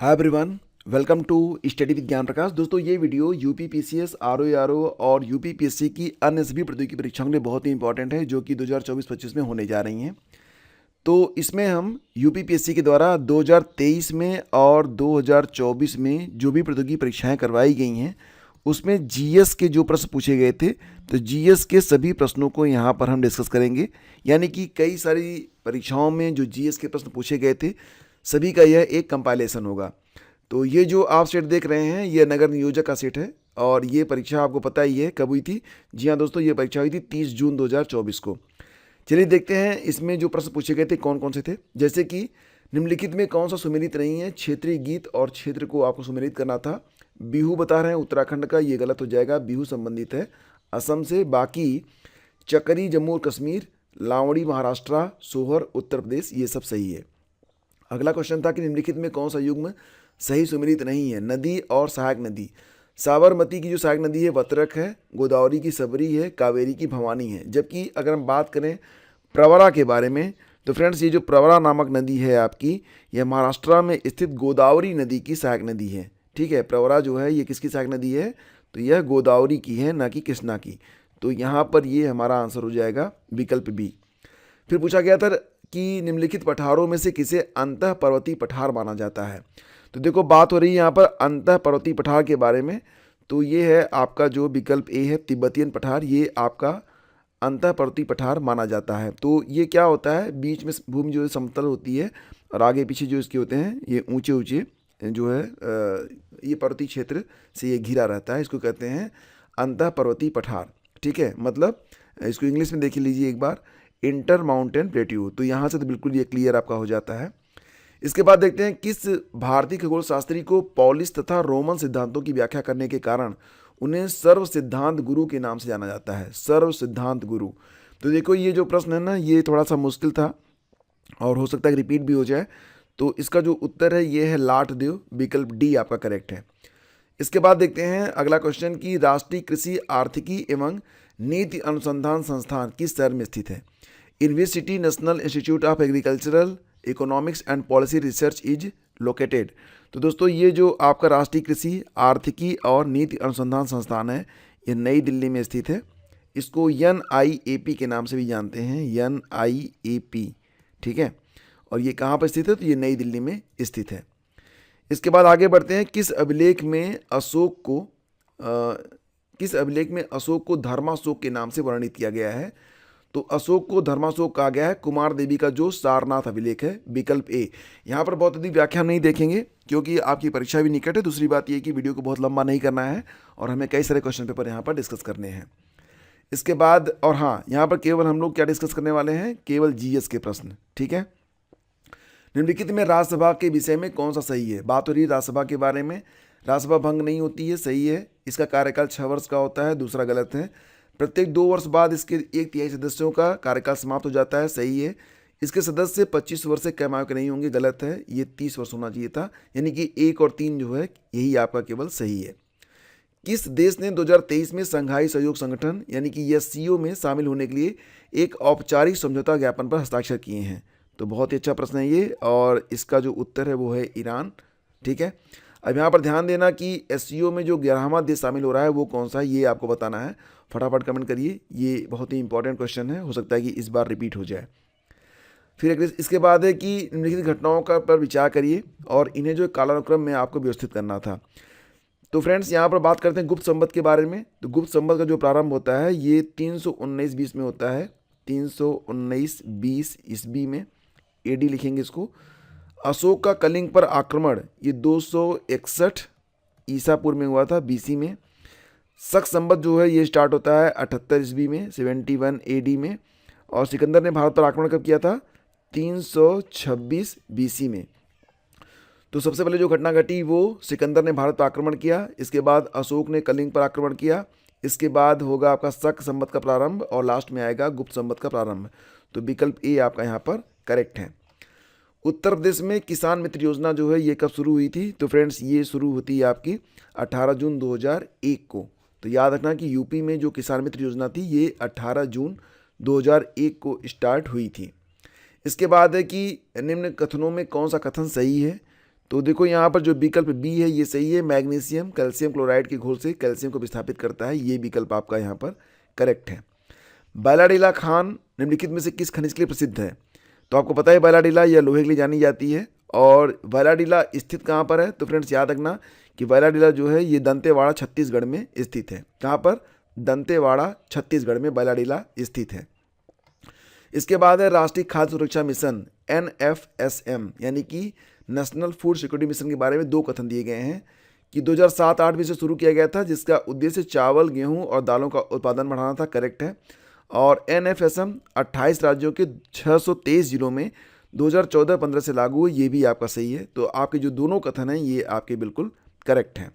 Hi everyone, welcome to study with Gyan Prakash. दोस्तों, ये video UP PCS, RO और UP PSC की अन्य सभी प्रतियोगी परीक्षाओं के लिए बहुत ही इंपॉर्टेंट है, जो कि 2024-25 में होने जा रही हैं। तो इसमें हम यूपी पीएससी के द्वारा 2023 में और 2024 में जो भी प्रतियोगी परीक्षाएं करवाई गई हैं, उसमें जीएस के जो प्रश्न पूछे गए थे, तो जीएस के सभी प्रश्नों को यहाँ पर हम डिस्कस करेंगे। यानी कि कई सारी परीक्षाओं में जो जीएस के प्रश्न पूछे गए थे, सभी का यह एक कंपाइलेशन होगा। तो ये जो आप सेट देख रहे हैं, ये नगर नियोजक का सेट है और ये परीक्षा आपको पता ही है कब हुई थी। जी हाँ दोस्तों, ये परीक्षा हुई थी 30 जून 2024 को। चलिए देखते हैं इसमें जो प्रश्न पूछे गए थे कौन कौन से थे। जैसे कि निम्नलिखित में कौन सा सुमेलित नहीं है। क्षेत्रीय गीत और क्षेत्र को आपको सुमेलित करना था। बिहू बता रहे हैं उत्तराखंड का, ये गलत हो जाएगा, बिहू संबंधित है असम से। बाकी चकरी जम्मू और कश्मीर, लावड़ी महाराष्ट्र, सोहर उत्तर प्रदेश, ये सब सही है। अगला क्वेश्चन था कि निम्नलिखित में कौन सा युग्म सही सुमेलित नहीं है। नदी और सहायक नदी। साबरमती की जो सहायक नदी है वत्रक है, गोदावरी की सबरी है, कावेरी की भवानी है। जबकि अगर हम बात करें प्रवरा के बारे में, तो फ्रेंड्स ये जो प्रवरा नामक नदी है आपकी, यह महाराष्ट्र में स्थित गोदावरी नदी की सहायक नदी है। ठीक है, प्रवरा जो है ये किसकी सहायक नदी है, तो यह गोदावरी की है, ना कि कृष्णा की। तो यहाँ पर ये हमारा आंसर हो जाएगा विकल्प बी। फिर पूछा गया था कि निम्नलिखित पठारों में से किसे अंतः पर्वतीय पठार माना जाता है। तो देखो, बात हो रही है यहाँ पर अंतः पर्वतीय पठार के बारे में। तो ये है आपका जो विकल्प ए है, तिब्बतियन पठार, ये आपका अंतः पर्वतीय पठार माना जाता है। तो ये क्या होता है, बीच में भूमि जो है समतल होती है और आगे पीछे जो इसके होते हैं ये ऊंचे ऊंचे जो है ये पर्वतीय क्षेत्र से ये घिरा रहता है। इसको कहते हैं अंतः पर्वतीय पठार। ठीक है, मतलब इसको इंग्लिश में देख लीजिए एक बार, इंटर माउंटेन प्लेट्यू। तो यहाँ से तो बिल्कुल ये क्लियर आपका हो जाता है। इसके बाद देखते हैं किस भारतीय खगोल शास्त्री को पॉलिश तथा रोमन सिद्धांतों की व्याख्या करने के कारण उन्हें सर्व सिद्धांत गुरु के नाम से जाना जाता है। सर्व सिद्धांत गुरु। तो देखो, ये जो प्रश्न है ना, ये थोड़ा सा मुश्किल था और हो सकता है रिपीट भी हो जाए। तो इसका जो उत्तर है ये है लाटदेव, विकल्प डी आपका करेक्ट है। इसके बाद देखते हैं अगला क्वेश्चन कि राष्ट्रीय कृषि आर्थिकी एवं नीति अनुसंधान संस्थान किस शहर में स्थित है। University national institute of agricultural economics and policy research is located. तो दोस्तों, ये जो आपका राष्ट्रीय कृषि आर्थिकी और नीति अनुसंधान संस्थान है, ये नई दिल्ली में स्थित है। इसको NIAP के नाम से भी जानते हैं, NIAP। ठीक है, और ये कहाँ पर स्थित है, तो ये नई दिल्ली में स्थित है। इसके बाद आगे बढ़ते हैं किस अभिलेख में अशोक को धर्माशोक के नाम से वर्णित किया गया है। तो अशोक को धर्माशोक कहा गया है कुमार देवी का जो सारनाथ अभिलेख है, विकल्प ए। यहाँ पर बहुत अधिक व्याख्या नहीं देखेंगे क्योंकि आपकी परीक्षा भी निकट है। दूसरी बात यह कि वीडियो को बहुत लंबा नहीं करना है और हमें कई सारे क्वेश्चन पेपर यहाँ पर डिस्कस करने हैं। इसके बाद और हाँ, यहाँ पर केवल हम लोग क्या डिस्कस करने वाले हैं, केवल जीएस के प्रश्न। ठीक है, निम्नलिखित में राज्यसभा के विषय में कौन सा सही है। बात हो रही है राज्यसभा के बारे में। राज्यसभा भंग नहीं होती है, सही है। इसका कार्यकाल 6 वर्ष का होता है, दूसरा गलत है। प्रत्येक 2 वर्ष बाद इसके 1/3 सदस्यों का कार्यकाल समाप्त हो जाता है, सही है। इसके सदस्य 25 वर्ष से कम आयु के नहीं होंगे, गलत है। ये 30 वर्ष होना चाहिए था, यानी कि 1 और 3 जो है यही आपका केवल सही है। किस देश ने 2023 में संघाई सहयोग संगठन यानी कि SCO में शामिल होने के लिए एक औपचारिक समझौता ज्ञापन पर हस्ताक्षर किए हैं। तो बहुत ही अच्छा प्रश्न है ये, और इसका जो उत्तर है वो है ईरान। ठीक है, अब यहाँ पर ध्यान देना कि SCO में जो 11वां देश शामिल हो रहा है वो कौन सा है, ये आपको बताना है। फटाफट कमेंट करिए, ये बहुत ही इंपॉर्टेंट क्वेश्चन है, हो सकता है कि इस बार रिपीट हो जाए। फिर इसके बाद है कि निम्नलिखित घटनाओं का पर विचार करिए और इन्हें जो कालानुक्रम में आपको व्यवस्थित करना था। तो फ्रेंड्स, यहाँ पर बात करते हैं गुप्त संवत के बारे में। तो गुप्त संवत का जो प्रारंभ होता है ये 319-20 में होता है, 319-20 ईस्वी में, AD लिखेंगे इसको। अशोक का कलिंग पर आक्रमण ये 261 ईसा पूर्व में हुआ था, BC में। शक संवत जो है ये स्टार्ट होता है 78 ईस्वी में, 71 AD में। और सिकंदर ने भारत पर आक्रमण कब किया था, 326 BC में। तो सबसे पहले जो घटना घटी वो सिकंदर ने भारत पर आक्रमण किया, इसके बाद अशोक ने कलिंग पर आक्रमण किया, इसके बाद होगा आपका शक संवत का प्रारंभ और लास्ट में आएगा गुप्त संवत का प्रारंभ। तो विकल्प ए आपका यहाँ पर करेक्ट है। उत्तर प्रदेश में किसान मित्र योजना जो है ये कब शुरू हुई थी। तो फ्रेंड्स, ये शुरू होती है आपकी 18 जून 2001 को। तो याद रखना कि यूपी में जो किसान मित्र योजना थी ये 18 जून 2001 को स्टार्ट हुई थी। इसके बाद है कि निम्न कथनों में कौन सा कथन सही है। तो देखो यहाँ पर जो विकल्प बी है ये सही है, मैग्नीशियम कैल्शियम क्लोराइड के घोल से कैल्शियम को विस्थापित करता है, ये विकल्प आपका यहाँ पर करेक्ट है। बैलाडीला खान निम्नलिखित में से किस खनिज के लिए प्रसिद्ध है? तो आपको पता है बैलाडीला यह लोहे के लिए जानी जाती है। और बैलाडीला स्थित कहाँ पर है? तो फ्रेंड्स याद रखना कि बैलाडीला जो है ये दंतेवाड़ा छत्तीसगढ़ में स्थित है। कहाँ पर? दंतेवाड़ा छत्तीसगढ़ में बैलाडीला स्थित है। इसके बाद है राष्ट्रीय खाद्य सुरक्षा मिशन NFSM यानी कि नेशनल फूड सिक्योरिटी मिशन के बारे में दो कथन दिए गए हैं कि 2007-8 में से शुरू किया गया था, जिसका उद्देश्य चावल, गेहूं और दालों का उत्पादन बढ़ाना था। करेक्ट है। और NFSM 28 राज्यों के 623 जिलों में 2014-15 से लागू हुई, ये भी आपका सही है। तो आपके जो दोनों कथन हैं ये आपके बिल्कुल करेक्ट हैं।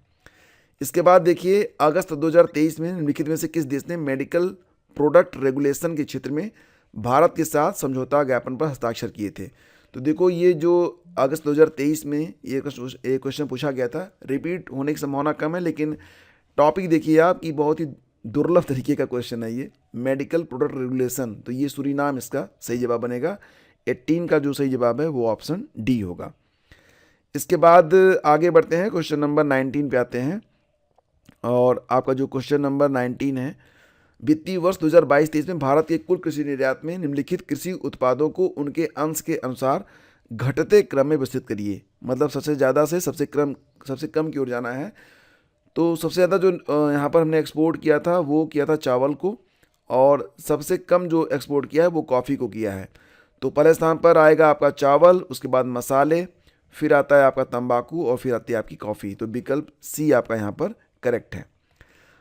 इसके बाद देखिए अगस्त 2023 में निम्नलिखित में से किस देश ने मेडिकल प्रोडक्ट रेगुलेशन के क्षेत्र में भारत के साथ समझौता ज्ञापन पर हस्ताक्षर किए थे? तो देखो ये जो अगस्त 2023 में ये क्वेश्चन पूछा गया था, रिपीट होने की संभावना कम है, लेकिन टॉपिक देखिए आप कि बहुत ही दुर्लभ तरीके का क्वेश्चन है ये, मेडिकल प्रोडक्ट रेगुलेशन। तो ये सूरीनाम इसका सही जवाब बनेगा। 18 का जो सही जवाब है वो ऑप्शन डी होगा। इसके बाद आगे बढ़ते हैं, क्वेश्चन नंबर 19 पे आते हैं। और आपका जो क्वेश्चन नंबर 19 है, वित्तीय वर्ष 2022-23 में भारत के कुल कृषि निर्यात में निम्नलिखित कृषि उत्पादों को उनके अंश के अनुसार घटते क्रम में विस्तृत करिए। मतलब सबसे ज़्यादा से सबसे कम की ओर जाना है। तो सबसे ज़्यादा जो यहाँ पर हमने एक्सपोर्ट किया था वो किया था चावल को, और सबसे कम जो एक्सपोर्ट किया है वो कॉफ़ी को किया है। तो पहले स्थान पर आएगा आपका चावल, उसके बाद मसाले, फिर आता है आपका तंबाकू और फिर आती है आपकी कॉफ़ी। तो विकल्प सी आपका यहाँ पर करेक्ट है।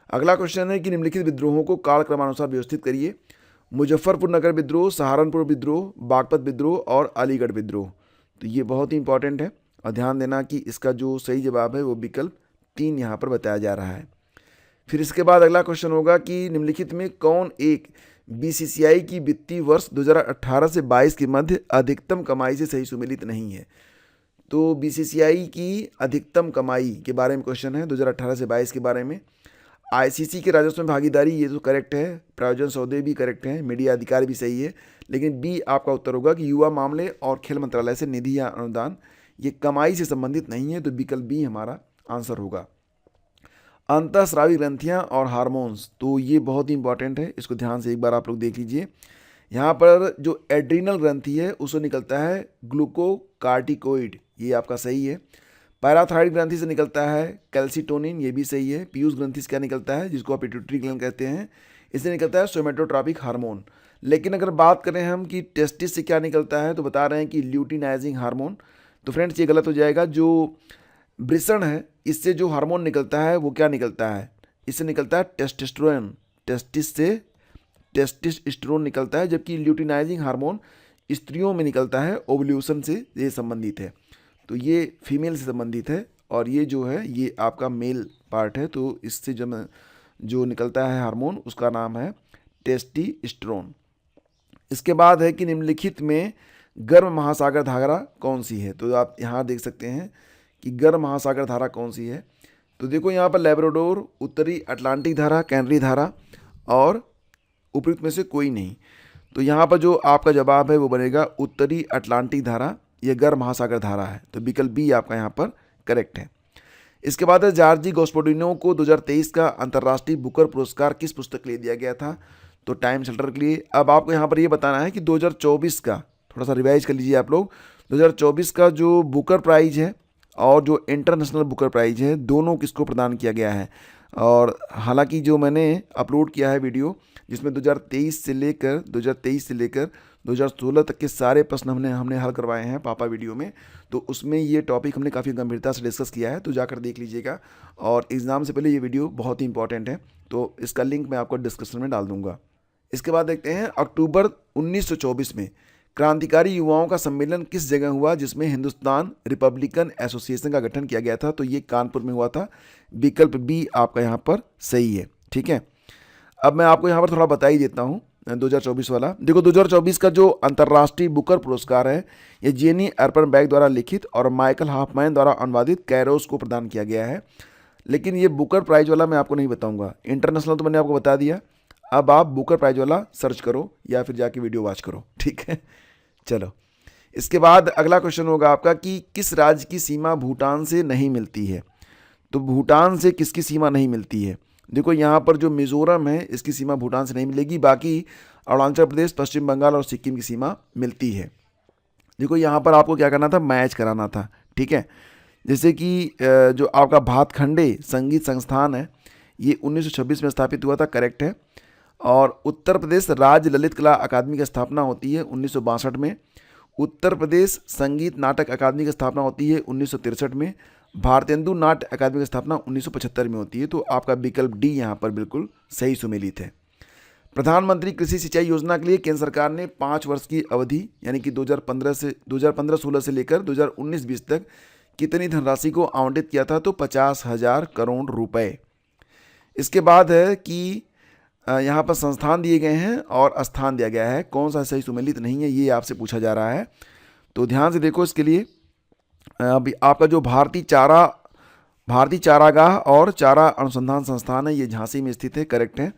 अगला क्वेश्चन है कि निम्नलिखित विद्रोहों को कालक्रमानुसार व्यवस्थित करिए। मुजफ्फरपुर नगर विद्रोह, सहारनपुर विद्रोह, बागपत विद्रोह और अलीगढ़ विद्रोह। तो ये बहुत ही इंपॉर्टेंट है और ध्यान देना कि इसका जो सही जवाब है वो विकल्प 3 यहाँ पर बताया जा रहा है। फिर इसके बाद अगला क्वेश्चन होगा कि निम्नलिखित में कौन एक BCCI की वित्तीय वर्ष 2018 से 22 के मध्य अधिकतम कमाई से सही सुमेलित नहीं है? तो BCCI की अधिकतम कमाई के बारे में क्वेश्चन है 2018 से 22 के बारे में। ICC के राजस्व में भागीदारी, ये तो करेक्ट है। प्रायोजन सौदे भी करेक्ट हैं। मीडिया अधिकार भी सही है। लेकिन बी आपका उत्तर होगा कि युवा मामले और खेल मंत्रालय से निधि या अनुदान, ये कमाई से संबंधित नहीं है। तो विकल्प बी हमारा आंसर होगा। अंतःस्रावी ग्रंथियाँ और हार्मोन्स, तो ये बहुत ही इंपॉर्टेंट है, इसको ध्यान से एक बार आप लोग देख लीजिए। यहाँ पर जो एड्रीनल ग्रंथि है उससे निकलता है ग्लूकोकार्टिकोइड, ये आपका सही है। पैराथायरॉइड ग्रंथि से निकलता है कैल्सिटोनिन, ये भी सही है। पीयूष ग्रंथि से क्या निकलता है, जिसको आप पिट्यूटरी ग्लैंड कहते हैं, इससे निकलता है सोमेटोट्रॉपिक हार्मोन। लेकिन अगर बात करें हम कि टेस्टिस से क्या निकलता है, तो बता रहे हैं कि ल्यूटिनाइजिंग हार्मोन। तो फ्रेंड्स ये गलत हो जाएगा। जो वृषण है इससे जो हार्मोन निकलता है वो क्या निकलता है, इससे निकलता है टेस्टोस्टेरोन। टेस्टिस से टेस्टोस्टेरोन निकलता है, जबकि ल्यूटिनाइजिंग हार्मोन स्त्रियों में निकलता है, ओवल्यूशन से ये संबंधित है। तो ये फीमेल से संबंधित है और ये जो है ये आपका मेल पार्ट है। तो इससे जो निकलता है हार्मोन उसका नाम है टेस्टोस्टेरोन। इसके बाद है कि निम्नलिखित में गर्म महासागर धारा कौन सी है? तो आप यहाँ देख सकते हैं कि गर्म महासागर धारा कौन सी है। तो देखो यहाँ पर लैब्राडोर, उत्तरी अटलांटिक धारा, कैनरी धारा और उपयुक्त में से कोई नहीं। तो यहाँ पर जो आपका जवाब है वो बनेगा उत्तरी अटलांटिक धारा, यह गर्म महासागर धारा है। तो विकल्प बी आपका यहाँ पर करेक्ट है। इसके बाद है जॉर्जी गोस्पोडिनो को 2023 का अंतर्राष्ट्रीय बुकर पुरस्कार किस पुस्तक के लिए दिया गया था? तो टाइम शेल्टर के लिए। अब आपको यहाँ पर ये बताना है कि 2024 का, थोड़ा सा रिवाइज कर लीजिए आप लोग, 2024 का जो बुकर प्राइज है और जो इंटरनेशनल बुकर प्राइज है दोनों किसको प्रदान किया गया है। और हालांकि जो मैंने अपलोड किया है वीडियो जिसमें 2023 से लेकर 2016 तक के सारे प्रश्न हमने हल करवाए हैं पापा वीडियो में, तो उसमें ये टॉपिक हमने काफ़ी गंभीरता से डिस्कस किया है। तो जाकर देख लीजिएगा। और एग्ज़ाम से पहले ये वीडियो बहुत ही इंपॉर्टेंट है, तो इसका लिंक मैं आपको डिस्क्रिप्शन में डाल दूंगा। इसके बाद देखते हैं अक्टूबर 1924 में क्रांतिकारी युवाओं का सम्मेलन किस जगह हुआ जिसमें हिंदुस्तान रिपब्लिकन एसोसिएशन का गठन किया गया था? तो ये कानपुर में हुआ था। विकल्प बी आपका यहाँ पर सही है। ठीक है, अब मैं आपको यहाँ पर थोड़ा बता ही देता हूँ 2024 वाला। देखो 2024 का जो अंतर्राष्ट्रीय बुकर पुरस्कार है ये जेनी अर्पनबैक द्वारा लिखित और माइकल हॉफमैन द्वारा अनुवादित कैरोस को प्रदान किया गया है। लेकिन ये बुकर प्राइज वाला मैं आपको नहीं बताऊंगा, इंटरनेशनल तो मैंने आपको बता दिया। अब आप बुकर प्राइज वाला सर्च करो या फिर जाके वीडियो वॉच करो। ठीक है, चलो। इसके बाद अगला क्वेश्चन होगा आपका कि किस राज्य की सीमा भूटान से नहीं मिलती है। तो भूटान से किसकी सीमा नहीं मिलती है? देखो यहाँ पर जो मिजोरम है इसकी सीमा भूटान से नहीं मिलेगी, बाकी अरुणाचल प्रदेश, पश्चिम बंगाल और सिक्किम की सीमा मिलती है। देखो यहाँ पर आपको क्या करना था, मैच कराना था, ठीक है। जैसे कि जो आपका भातखंडे संगीत संस्थान है ये 1926 में स्थापित हुआ था, करेक्ट है। और उत्तर प्रदेश राज्य ललित कला अकादमी की स्थापना होती है 1962 में। उत्तर प्रदेश संगीत नाटक अकादमी की स्थापना होती है 1963 में। भारतेंदु नाट्य अकादमी की स्थापना 1975 में होती है। तो आपका विकल्प डी यहाँ पर बिल्कुल सही सुमेलित है। प्रधानमंत्री कृषि सिंचाई योजना के लिए केंद्र सरकार ने 5 वर्ष की अवधि यानी कि 2015-16 से लेकर 2019-20 तक कितनी धनराशि को आवंटित किया था? तो 50,000 करोड़ रुपए। इसके बाद है कि यहाँ पर संस्थान दिए गए हैं और स्थान दिया गया है, कौन सा सही सुमेलित नहीं है ये आपसे पूछा जा रहा है। तो ध्यान से देखो इसके लिए। अभी आपका जो भारतीय चारागाह और चारा अनुसंधान संस्थान है ये झांसी में स्थित है, करेक्ट है।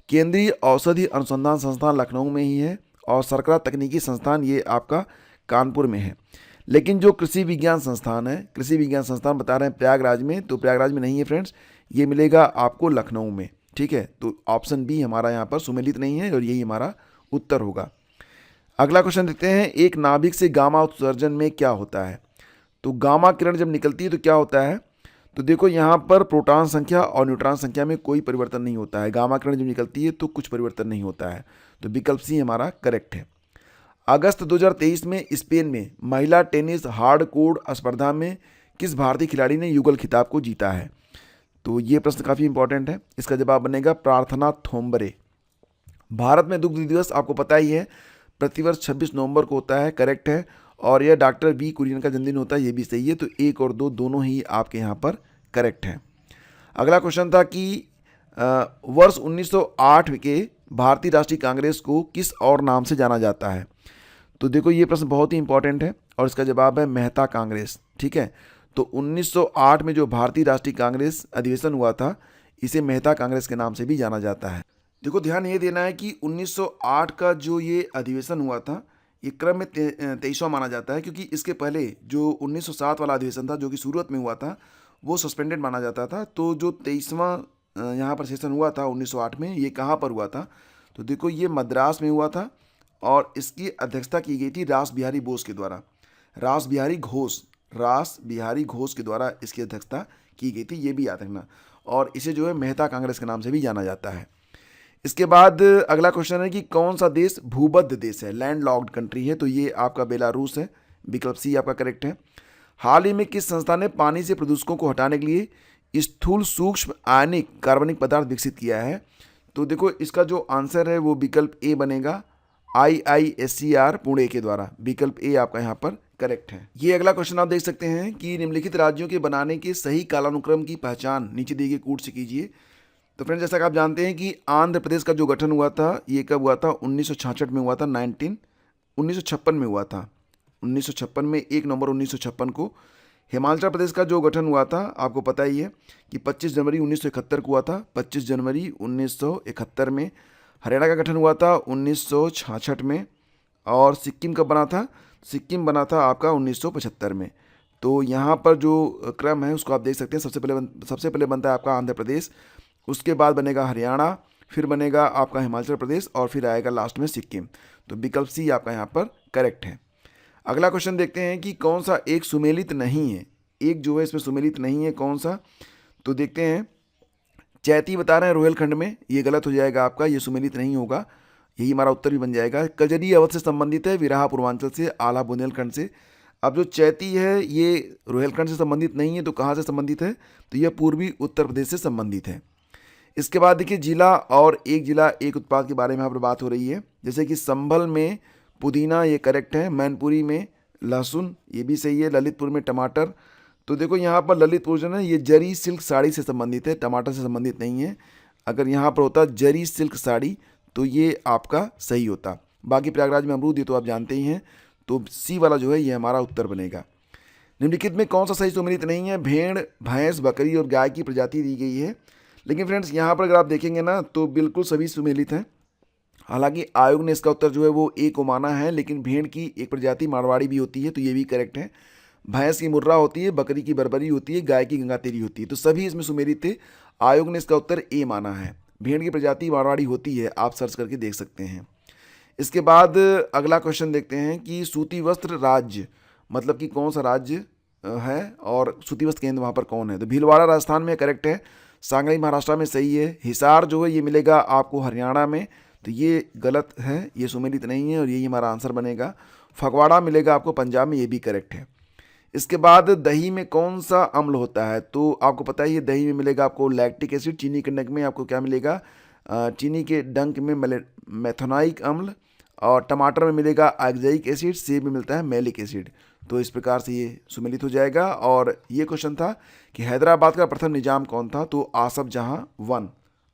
केंद्रीय औषधि अनुसंधान संस्थान लखनऊ में ही है और सरकरा तकनीकी संस्थान ये आपका कानपुर में है। लेकिन जो कृषि विज्ञान संस्थान है, कृषि विज्ञान संस्थान बता रहे हैं प्रयागराज में, तो प्रयागराज में नहीं है फ्रेंड्स, ये मिलेगा आपको लखनऊ में, ठीक है। तो ऑप्शन बी हमारा यहाँ पर सुमेलित नहीं है और यही हमारा उत्तर होगा। अगला क्वेश्चन देखते हैं, एक नाभिक से गामा उत्सर्जन में क्या होता है? तो गामा किरण जब निकलती है तो क्या होता है? तो देखो यहाँ पर प्रोटॉन संख्या और न्यूट्रॉन संख्या में कोई परिवर्तन नहीं होता है। गामा किरण जब निकलती है तो कुछ परिवर्तन नहीं होता है। तो विकल्प सी हमारा करेक्ट है। अगस्त 2023 में स्पेन में महिला टेनिस हार्ड कोर्ट स्पर्धा में किस भारतीय खिलाड़ी ने युगल खिताब को जीता है? तो ये प्रश्न काफ़ी इंपॉर्टेंट है। इसका जवाब बनेगा प्रार्थना थोम्बरे। भारत में दुग्ध दिवस आपको पता ही है प्रतिवर्ष 26 नवंबर को होता है, करेक्ट है। और यह डॉक्टर वी कुरियन का जन्मदिन होता है, ये भी सही है। तो 1 और 2 दोनों ही आपके यहाँ पर करेक्ट है। अगला क्वेश्चन था कि वर्ष 1908 के भारतीय राष्ट्रीय कांग्रेस को किस और नाम से जाना जाता है? तो देखो ये प्रश्न बहुत ही इंपॉर्टेंट है और इसका जवाब है मेहता कांग्रेस, ठीक है। तो 1908 में जो भारतीय राष्ट्रीय कांग्रेस अधिवेशन हुआ था इसे मेहता कांग्रेस के नाम से भी जाना जाता है। देखो ध्यान ये देना है कि 1908 का जो ये अधिवेशन हुआ था ये क्रम में 23वां माना जाता है, क्योंकि इसके पहले जो 1907 वाला अधिवेशन था जो कि सूरत में हुआ था वो सस्पेंडेड माना जाता था। तो जो 23वां यहाँ पर सेशन हुआ था 1908 में, ये कहाँ पर हुआ था? तो देखो ये मद्रास में हुआ था और इसकी अध्यक्षता की गई थी रास बिहारी बोस के द्वारा। रास बिहारी घोष के द्वारा इसकी अध्यक्षता की गई थी, ये भी याद रखना। और इसे जो है मेहता कांग्रेस के नाम से भी जाना जाता है। इसके बाद अगला क्वेश्चन है कि कौन सा देश भूबद्ध देश है, लैंड लॉक्ड कंट्री है? तो ये आपका बेलारूस है, विकल्प सी आपका करेक्ट है। हाल ही में किस संस्था ने पानी से प्रदूषकों को हटाने के लिए स्थूल सूक्ष्म आयनिक कार्बनिक पदार्थ विकसित किया है? तो देखो इसका जो आंसर है वो विकल्प ए बनेगा, IISCR पुणे के द्वारा। विकल्प ए आपका यहाँ पर करेक्ट है। ये अगला क्वेश्चन आप देख सकते हैं कि निम्नलिखित राज्यों के बनाने के सही कालानुक्रम की पहचान नीचे दिए गए कूट से कीजिए। तो फ्रेंड्स जैसा कि आप जानते हैं कि आंध्र प्रदेश का जो गठन हुआ था ये कब हुआ था? 1966 में हुआ था, 1956 में हुआ था। 1956 में 1 नवंबर 1956 को। हिमाचल प्रदेश का जो गठन हुआ था आपको पता ही है कि 25 जनवरी 1971 को हुआ था, 25 जनवरी 1971 में। हरियाणा का गठन हुआ था 1966 में। और सिक्किम कब बना था? सिक्किम बना था आपका 1975 में। तो यहाँ पर जो क्रम है उसको आप देख सकते हैं। सबसे पहले बनता है आपका आंध्र प्रदेश, उसके बाद बनेगा हरियाणा, फिर बनेगा आपका हिमाचल प्रदेश और फिर आएगा लास्ट में सिक्किम। तो विकल्प सी आपका यहाँ पर करेक्ट है। अगला क्वेश्चन देखते हैं कि कौन सा एक सुमेलित नहीं है, एक जो है इसमें सुमेलित नहीं है कौन सा? तो देखते हैं, चैती बता रहे हैं रोहिलखंड में, ये गलत हो जाएगा आपका, ये सुमेलित नहीं होगा, यही हमारा उत्तर भी बन जाएगा। कजरी अवध से संबंधित है, विराहा पूर्वांचल से, आला बुंदेलखंड से। अब जो चैती है ये रोहिलखंड से संबंधित नहीं है, तो कहाँ से संबंधित है? तो यह पूर्वी उत्तर प्रदेश से संबंधित है। इसके बाद देखिए जिला और एक जिला एक उत्पाद के बारे में यहाँ पर बात हो रही है। जैसे कि संभल में पुदीना, ये करेक्ट है। मैनपुरी में लहसुन, ये भी सही है। ललितपुर में टमाटर। तो देखो यहाँ पर ललितपुर जो है ये जरी सिल्क साड़ी से संबंधित है, टमाटर से संबंधित नहीं है। अगर यहाँ पर होता जरी सिल्क साड़ी तो ये आपका सही होता। बाकी प्रयागराज में अमरूद, ये तो आप जानते ही हैं। तो सी वाला जो है ये हमारा उत्तर बनेगा। निम्नलिखित में कौन सा सही सुमेलित नहीं है? भेड़, भैंस, बकरी और गाय की प्रजाति दी गई है। लेकिन फ्रेंड्स यहाँ पर अगर आप देखेंगे ना तो बिल्कुल सभी सुमेलित हैं। हालांकि आयोग ने इसका उत्तर जो है वो ए को माना है, लेकिन भेड़ की एक प्रजाति मारवाड़ी भी होती है, तो ये भी करेक्ट है। भैंस की मुर्रा होती है, बकरी की बरबरी होती है, गाय की गंगातेरी होती है, तो सभी इसमें सुमेलित थे। आयोग ने इसका उत्तर ए माना है। भेड़ की प्रजाति मारवाड़ी होती है, आप सर्च करके देख सकते हैं। इसके बाद अगला क्वेश्चन देखते हैं कि सूती वस्त्र राज्य मतलब कि कौन सा राज्य है और सूती वस्त्र केंद्र वहाँ पर कौन है। तो भीलवाड़ा राजस्थान में करेक्ट है, सांगली महाराष्ट्र में सही है, हिसार जो है ये मिलेगा आपको हरियाणा में, तो ये गलत है, ये सुमेलित नहीं है और यही हमारा आंसर बनेगा। फगवाड़ा मिलेगा आपको पंजाब में, ये भी करेक्ट है। इसके बाद दही में कौन सा अम्ल होता है, तो आपको पता है ये दही में मिलेगा आपको लैक्टिक एसिड, चीनी के डंक में आपको क्या मिलेगा, चीनी के डंक में मेथोनाइक अम्ल, और टमाटर में मिलेगा ऑक्जेलिक एसिड, सेब में मिलता है मैलिक एसिड। तो इस प्रकार से ये सुमेलित हो जाएगा। और ये क्वेश्चन था कि हैदराबाद का प्रथम निजाम कौन था, तो आसफ जहां वन,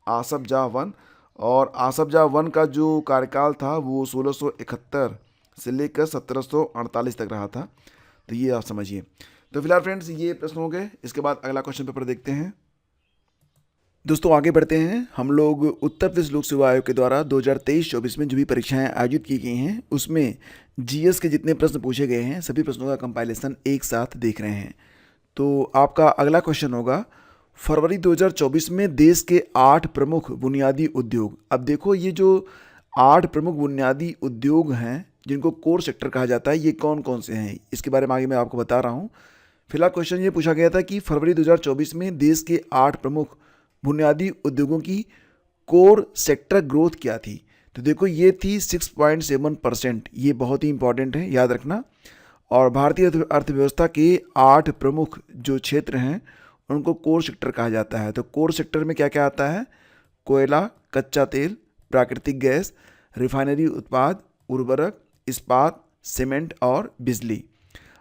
आसफ जहां वन। और आसफ जहां वन का जो कार्यकाल था वो 1671 से लेकर 1748 तक रहा था, तो ये आप समझिए। तो फिलहाल फ्रेंड्स ये प्रश्न हो गए। इसके बाद अगला क्वेश्चन पेपर देखते हैं। दोस्तों आगे बढ़ते हैं। हम लोग उत्तर प्रदेश लोक सेवा आयोग के द्वारा 2023-24 में जो भी परीक्षाएं आयोजित की गई हैं उसमें जीएस के जितने प्रश्न पूछे गए हैं सभी प्रश्नों का कंपाइलेशन एक साथ देख रहे हैं। तो आपका अगला क्वेश्चन होगा, फरवरी 2024 में देश के 8 प्रमुख बुनियादी उद्योग। अब देखो ये जो 8 प्रमुख बुनियादी उद्योग हैं जिनको कोर सेक्टर कहा जाता है, ये कौन कौन से हैं, इसके बारे में आगे मैं आपको बता रहा हूँ। फिलहाल क्वेश्चन ये पूछा गया था कि फरवरी 2024 में देश के 8 प्रमुख बुनियादी उद्योगों की कोर सेक्टर ग्रोथ क्या थी। तो देखो ये थी 6.7%, ये बहुत ही इंपॉर्टेंट है, याद रखना। और भारतीय अर्थव्यवस्था के 8 प्रमुख जो क्षेत्र हैं उनको कोर सेक्टर कहा जाता है। तो कोर सेक्टर में क्या क्या आता है, कोयला, कच्चा तेल, प्राकृतिक गैस, रिफाइनरी उत्पाद, उर्वरक, इस्पात, सीमेंट और बिजली।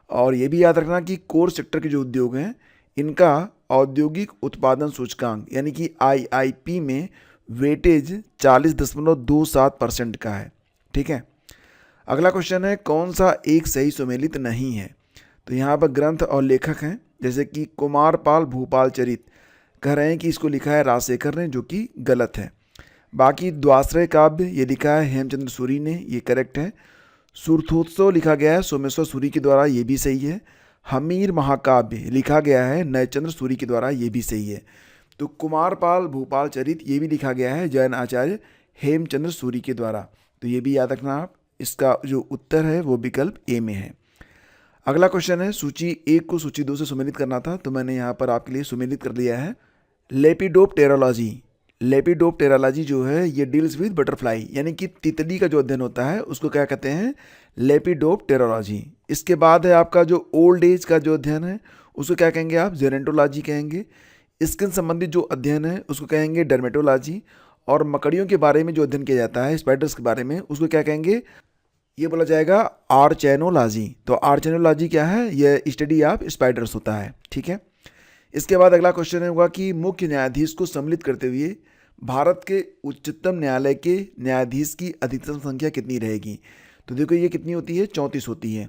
और ये भी याद रखना कि कोर सेक्टर के जो उद्योग हैं इनका औद्योगिक उत्पादन सूचकांक यानी कि आईआईपी में वेटेज 40.27% का है। ठीक है। अगला क्वेश्चन है, कौन सा एक सही सुमेलित नहीं है। तो यहाँ पर ग्रंथ और लेखक हैं, जैसे कि कुमारपाल भूपाल चरित कह रहे हैं कि इसको लिखा है राजशेखर ने, जो कि गलत है। बाकी द्वाश्रय काव्य ये लिखा है हेमचंद्र सूरी ने, ये करेक्ट है। सुरथोत्सव लिखा गया है सोमेश्वर सूरी के द्वारा, ये भी सही है। हमीर महाकाव्य लिखा गया है नयचंद्र सूरी के द्वारा, ये भी सही है। तो कुमारपाल भूपाल चरित ये भी लिखा गया है जैन आचार्य हेमचंद्र सूरी के द्वारा, तो ये भी याद रखना आप। इसका जो उत्तर है वो विकल्प ए में है। अगला क्वेश्चन है, सूची 1 को सूची 2 से सुमेलित करना था, तो मैंने यहाँ पर आपके लिए सुमेलित कर दिया है। लेपिडोप्टेरोलॉजी, लेपिडोप्टेरोलॉजी जो है ये डील्स विद बटरफ्लाई यानी कि तितली का जो अध्ययन होता है उसको क्या कहते हैं, लेपिडोप्टेरोलॉजी। इसके बाद है आपका जो ओल्ड एज का जो अध्ययन है उसको क्या कहेंगे आप, जेरेंटोलॉजी कहेंगे। स्किन संबंधित जो अध्ययन है उसको कहेंगे डर्मेटोलॉजी। और मकड़ियों के बारे में जो अध्ययन किया जाता है, स्पाइडर्स के बारे में, उसको क्या कहेंगे, ये बोला जाएगा आर्चेनोलॉजी। तो आर्चेनोलॉजी क्या है, यह स्टडी ऑफ स्पाइडर्स होता है। ठीक है। इसके बाद अगला क्वेश्चन होगा कि मुख्य न्यायाधीश को सम्मिलित करते हुए भारत के उच्चतम न्यायालय के न्यायाधीश की अधिकतम संख्या कितनी रहेगी। तो देखो ये कितनी होती है, 34 होती है।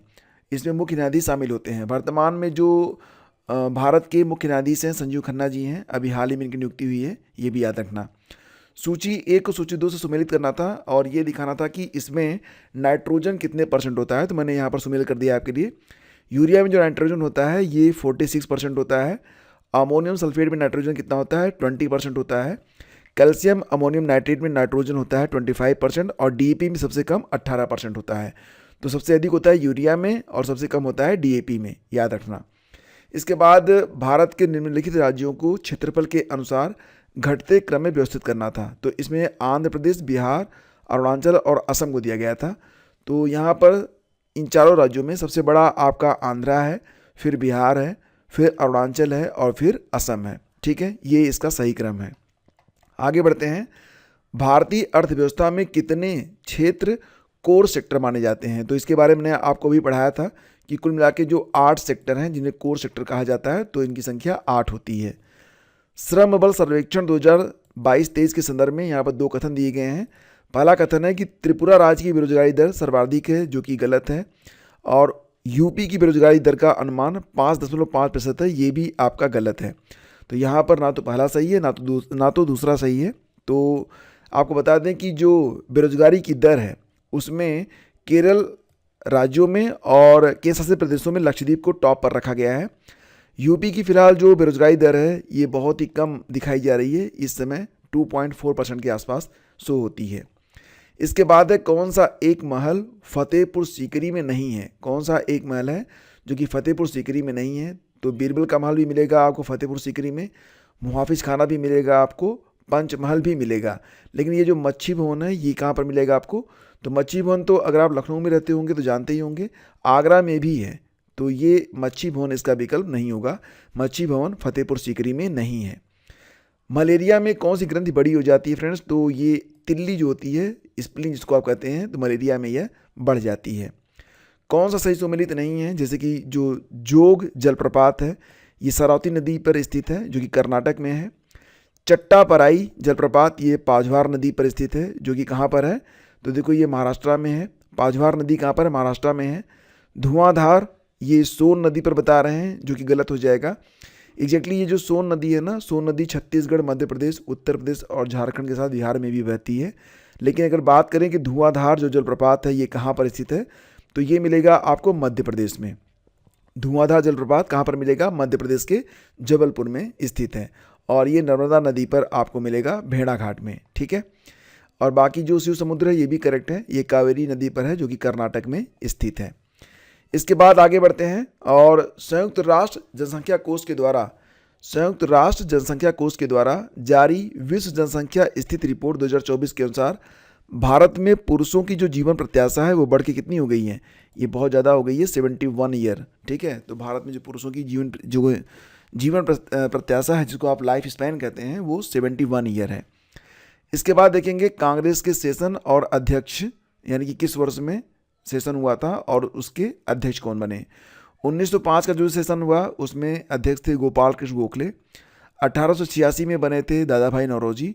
इसमें मुख्य न्यायाधीश शामिल होते हैं। वर्तमान में जो भारत के मुख्य न्यायाधीश हैं संजीव खन्ना जी हैं, अभी हाल ही में इनकी नियुक्ति हुई है, ये भी याद रखना। सूची 1 को सूची 2 से सुमेलित करना था और ये दिखाना था कि इसमें नाइट्रोजन कितने % होता है, तो मैंने यहाँ पर सुमेलित कर दिया आपके लिए। यूरिया में जो नाइट्रोजन होता है ये 46% होता है। अमोनियम सल्फेट में नाइट्रोजन कितना होता है, 20% होता है। कैल्शियम अमोनियम नाइट्रेट में नाइट्रोजन होता है 25% और डीएपी में सबसे कम 18% होता है। तो सबसे अधिक होता है यूरिया में और सबसे कम होता है डीएपी में, याद रखना। इसके बाद भारत के निम्नलिखित राज्यों को क्षेत्रफल के अनुसार घटते क्रम में व्यवस्थित करना था। तो इसमें आंध्र प्रदेश, बिहार, अरुणाचल और असम को दिया गया था। तो यहाँ पर इन चारों राज्यों में सबसे बड़ा आपका आंध्रा है, फिर बिहार है, फिर अरुणाचल है और फिर असम है। ठीक है, ये इसका सही क्रम है। आगे बढ़ते हैं। भारतीय अर्थव्यवस्था में कितने क्षेत्र कोर सेक्टर माने जाते हैं। तो इसके बारे में मैंने आपको भी पढ़ाया था कि कुल मिला के जो 8 सेक्टर हैं जिन्हें कोर सेक्टर कहा जाता है, तो इनकी संख्या 8 होती है। श्रम बल सर्वेक्षण 2022-23 के संदर्भ में यहाँ पर 2 कथन दिए गए हैं। पहला कथन है कि त्रिपुरा राज्य की बेरोजगारी दर सर्वाधिक है, जो कि गलत है। और यूपी की बेरोजगारी दर का अनुमान 5.5% है, ये भी आपका गलत है। तो यहाँ पर ना तो पहला सही है ना तो दूसरा सही है। तो आपको बता दें कि जो बेरोजगारी की दर है उसमें केरल राज्यों में और केंद्र शासित प्रदेशों में लक्षद्वीप को टॉप पर रखा गया है। यूपी की फिलहाल जो बेरोजगारी दर है ये बहुत ही कम दिखाई जा रही है, इस समय 2.4% के आसपास शो होती है। इसके बाद है कौन सा एक महल फतेहपुर सीकरी में नहीं है। कौन सा एक महल है जो कि फतेहपुर सीकरी में नहीं है? तो बीरबल का महल भी मिलेगा आपको फतेहपुर सीकरी में, मुहाफिज खाना भी मिलेगा आपको, पंचमहल भी मिलेगा। लेकिन ये जो मच्छी भवन है ये कहाँ पर मिलेगा आपको? तो मच्छी भवन तो अगर आप लखनऊ में रहते होंगे तो जानते ही होंगे, आगरा में भी है, तो ये मच्छी भवन इसका विकल्प नहीं होगा। मच्छी भवन फतेहपुर सीकरी में नहीं है। मलेरिया में कौन सी ग्रंथि बड़ी हो जाती है फ्रेंड्स? तो ये तिल्ली जो होती है, स्प्लीन जिसको आप कहते हैं, तो मलेरिया में यह बढ़ जाती है। कौन सा सही सुमेलित नहीं है? जैसे कि जो जोग जलप्रपात है ये सरौती नदी पर स्थित है जो कि कर्नाटक में है। चट्टापराई जलप्रपात ये पाझवार नदी पर स्थित है जो कि कहाँ पर है? तो देखो ये महाराष्ट्र में है। पाझवार नदी कहाँ पर है? महाराष्ट्र में है। धुआंधार ये सोन नदी पर बता रहे हैं जो कि गलत हो जाएगा। एग्जैक्टली ये जो सोन नदी है ना, सोन नदी छत्तीसगढ़, मध्य प्रदेश, उत्तर प्रदेश और झारखंड के साथ बिहार में भी बहती है। लेकिन अगर बात करें कि धुआंधार जो जलप्रपात है ये कहाँ पर स्थित है, तो ये मिलेगा आपको मध्य प्रदेश में। धुआंधार जलप्रपात कहाँ पर मिलेगा? मध्य प्रदेश के जबलपुर में स्थित है। और ये नर्मदा नदी पर आपको मिलेगा भेड़ाघाट में, ठीक है। और बाकी जो शिव समुद्र है ये भी करेक्ट है, ये कावेरी नदी पर है जो कि कर्नाटक में स्थित है। इसके बाद आगे बढ़ते हैं और संयुक्त राष्ट्र जनसंख्या कोष के द्वारा जारी विश्व जनसंख्या स्थिति रिपोर्ट 2024 के अनुसार भारत में पुरुषों की जो जीवन प्रत्याशा है वो बढ़ के कितनी हो गई है? ये बहुत ज़्यादा हो गई है, 71 ईयर, ठीक है। तो भारत में जो पुरुषों की जीवन प्रत्याशा है जिसको आप लाइफ स्पैन कहते हैं वो 71 ईयर है। इसके बाद देखेंगे कांग्रेस के सेशन और अध्यक्ष, यानी कि किस वर्ष में सेशन हुआ था और उसके अध्यक्ष कौन बने। 1905 का जो सेशन हुआ उसमें अध्यक्ष थे गोपाल कृष्ण गोखले। 1886 में बने थे दादा भाई नौरोजी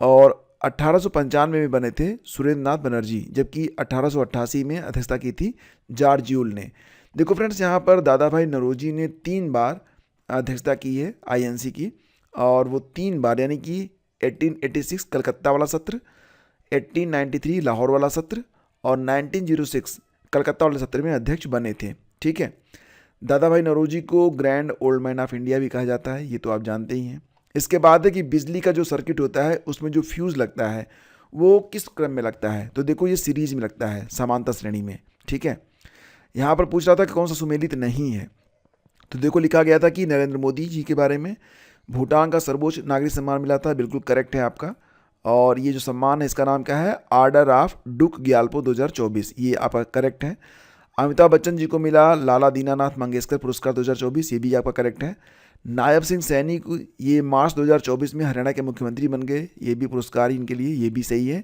और 1895 में बने थे सुरेंद्र नाथ बनर्जी, जबकि 1888 में अध्यक्षता की थी जॉर्ज ज्यूल ने। देखो फ्रेंड्स यहाँ पर दादा भाई नौरोजी ने 3 बार अध्यक्षता की है आईएनसी की, और वो 3 बार यानी कि 1886 कलकत्ता वाला सत्र, 1893 लाहौर वाला सत्र और 1906 कलकत्ता वाले सत्र में अध्यक्ष बने थे, ठीक है। दादा भाई नौरोजी को grand old man of India भी कहा जाता है, ये तो आप जानते ही हैं। इसके बाद है कि बिजली का जो सर्किट होता है उसमें जो फ्यूज़ लगता है वो किस क्रम में लगता है? तो देखो ये सीरीज में लगता है, समांतर श्रेणी में, ठीक है। यहाँ पर पूछ रहा था कि कौन सा सुमेलित नहीं है, तो देखो लिखा गया था कि नरेंद्र मोदी जी के बारे में। भूटान का सर्वोच्च नागरिक सम्मान मिला था, बिल्कुल करेक्ट है आपका। और ये जो सम्मान है इसका नाम क्या है? आर्डर ऑफ डुक ग्याल्पो 2024, ये आपका करेक्ट है। अमिताभ बच्चन जी को मिला लाला दीनानाथ मंगेशकर पुरस्कार 2024, ये भी आपका करेक्ट है। नायब सिंह सैनी को ये मार्च 2024 में हरियाणा के मुख्यमंत्री बन गए, ये भी पुरस्कार ही इनके लिए, ये भी सही है।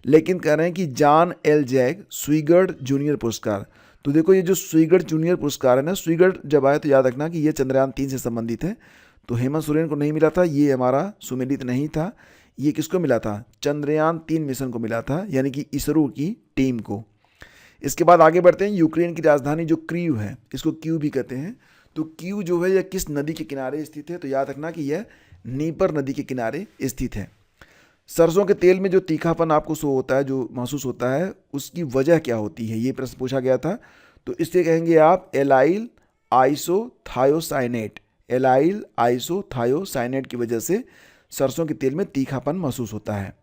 लेकिन कह रहे हैं कि जॉन एल जैग स्वीगर्ड जूनियर पुरस्कार, तो देखो ये जो स्वीगर्ड जूनियर पुरस्कार है ना, स्वीगर्ड जब आए तो याद रखना कि ये चंद्रयान 3 से संबंधित है। तो हेमंत सोरेन को नहीं मिला था, ये हमारा सुमेलित नहीं था। ये किसको मिला था? चंद्रयान 3 मिशन को मिला था, यानी कि इसरो की टीम को। इसके बाद आगे बढ़ते हैं। यूक्रेन की राजधानी जो क्यू है, इसको क्यू भी कहते हैं, तो क्यू जो है यह किस नदी के किनारे स्थित है? तो याद रखना कि यह नीपर नदी के किनारे स्थित है। सरसों के तेल में जो तीखापन आपको शो होता है, जो महसूस होता है, उसकी वजह क्या होती है? ये प्रश्न पूछा गया था। तो इससे कहेंगे आप एलाइल आइसोथायोसाइनेट, एलाइल आइसोथायोसाइनेट की वजह से सरसों के तेल में तीखापन महसूस होता है।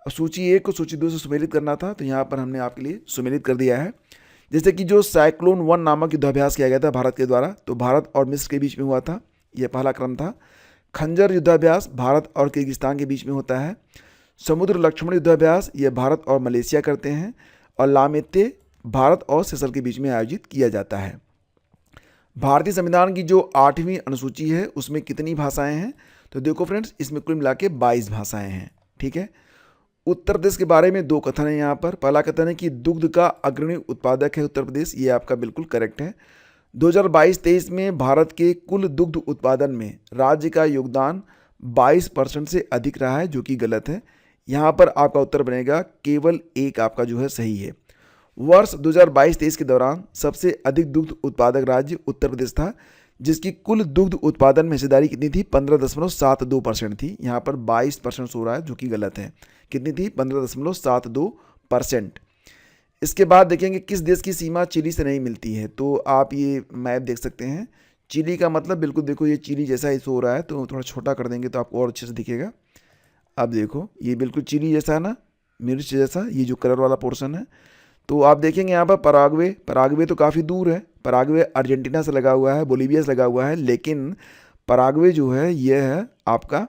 सूची 1 को सूची 2 से सुमेलित करना था, तो यहाँ पर हमने आपके लिए सुमेलित कर दिया है। जैसे कि जो साइक्लोन 1 नामक युद्धाभ्यास किया गया था भारत के द्वारा, तो भारत और मिस्र के बीच में हुआ था, यह पहला क्रम था। खंजर युद्धाभ्यास भारत और किर्गिस्तान के बीच में होता है। समुद्र लक्ष्मण युद्धाभ्यास यह भारत और मलेशिया करते हैं। और लामेत्ते भारत और सेशल के बीच में आयोजित किया जाता है। भारतीय संविधान की जो 8वीं अनुसूची है उसमें कितनी भाषाएं हैं? तो देखो फ्रेंड्स, इसमें कुल मिला के 22 भाषाएं हैं, ठीक है। उत्तर प्रदेश के बारे में 2 कथन है यहाँ पर। पहला कथन है कि दुग्ध का अग्रणी उत्पादक है उत्तर प्रदेश, ये आपका बिल्कुल करेक्ट है। 2022-23 में भारत के कुल दुग्ध उत्पादन में राज्य का योगदान 22% से अधिक रहा है, जो कि गलत है। यहाँ पर आपका उत्तर बनेगा केवल 1 आपका जो है सही है। वर्ष 2022-23 के दौरान सबसे अधिक दुग्ध उत्पादक राज्य उत्तर प्रदेश था, जिसकी कुल दुग्ध उत्पादन में हिस्सेदारी कितनी थी? 15.72% थी। यहाँ पर 22% हो रहा है, जो कि गलत है। कितनी थी? 15.72%। इसके बाद देखेंगे किस देश की सीमा चिली से नहीं मिलती है। तो आप ये मैप देख सकते हैं। चिली का मतलब बिल्कुल देखो, ये चिली जैसा ही हो रहा है, तो थोड़ा छोटा कर देंगे तो आपको और अच्छे से दिखेगा। अब देखो ये बिल्कुल चिली जैसा है ना, मिर्च जैसा, ये जो कलर वाला पोर्शन है। तो आप देखेंगे यहाँ पर पराग्वे तो काफ़ी दूर है। पराग्वे अर्जेंटीना से लगा हुआ है, बोलीविया से लगा हुआ है, लेकिन पराग्वे जो है ये है आपका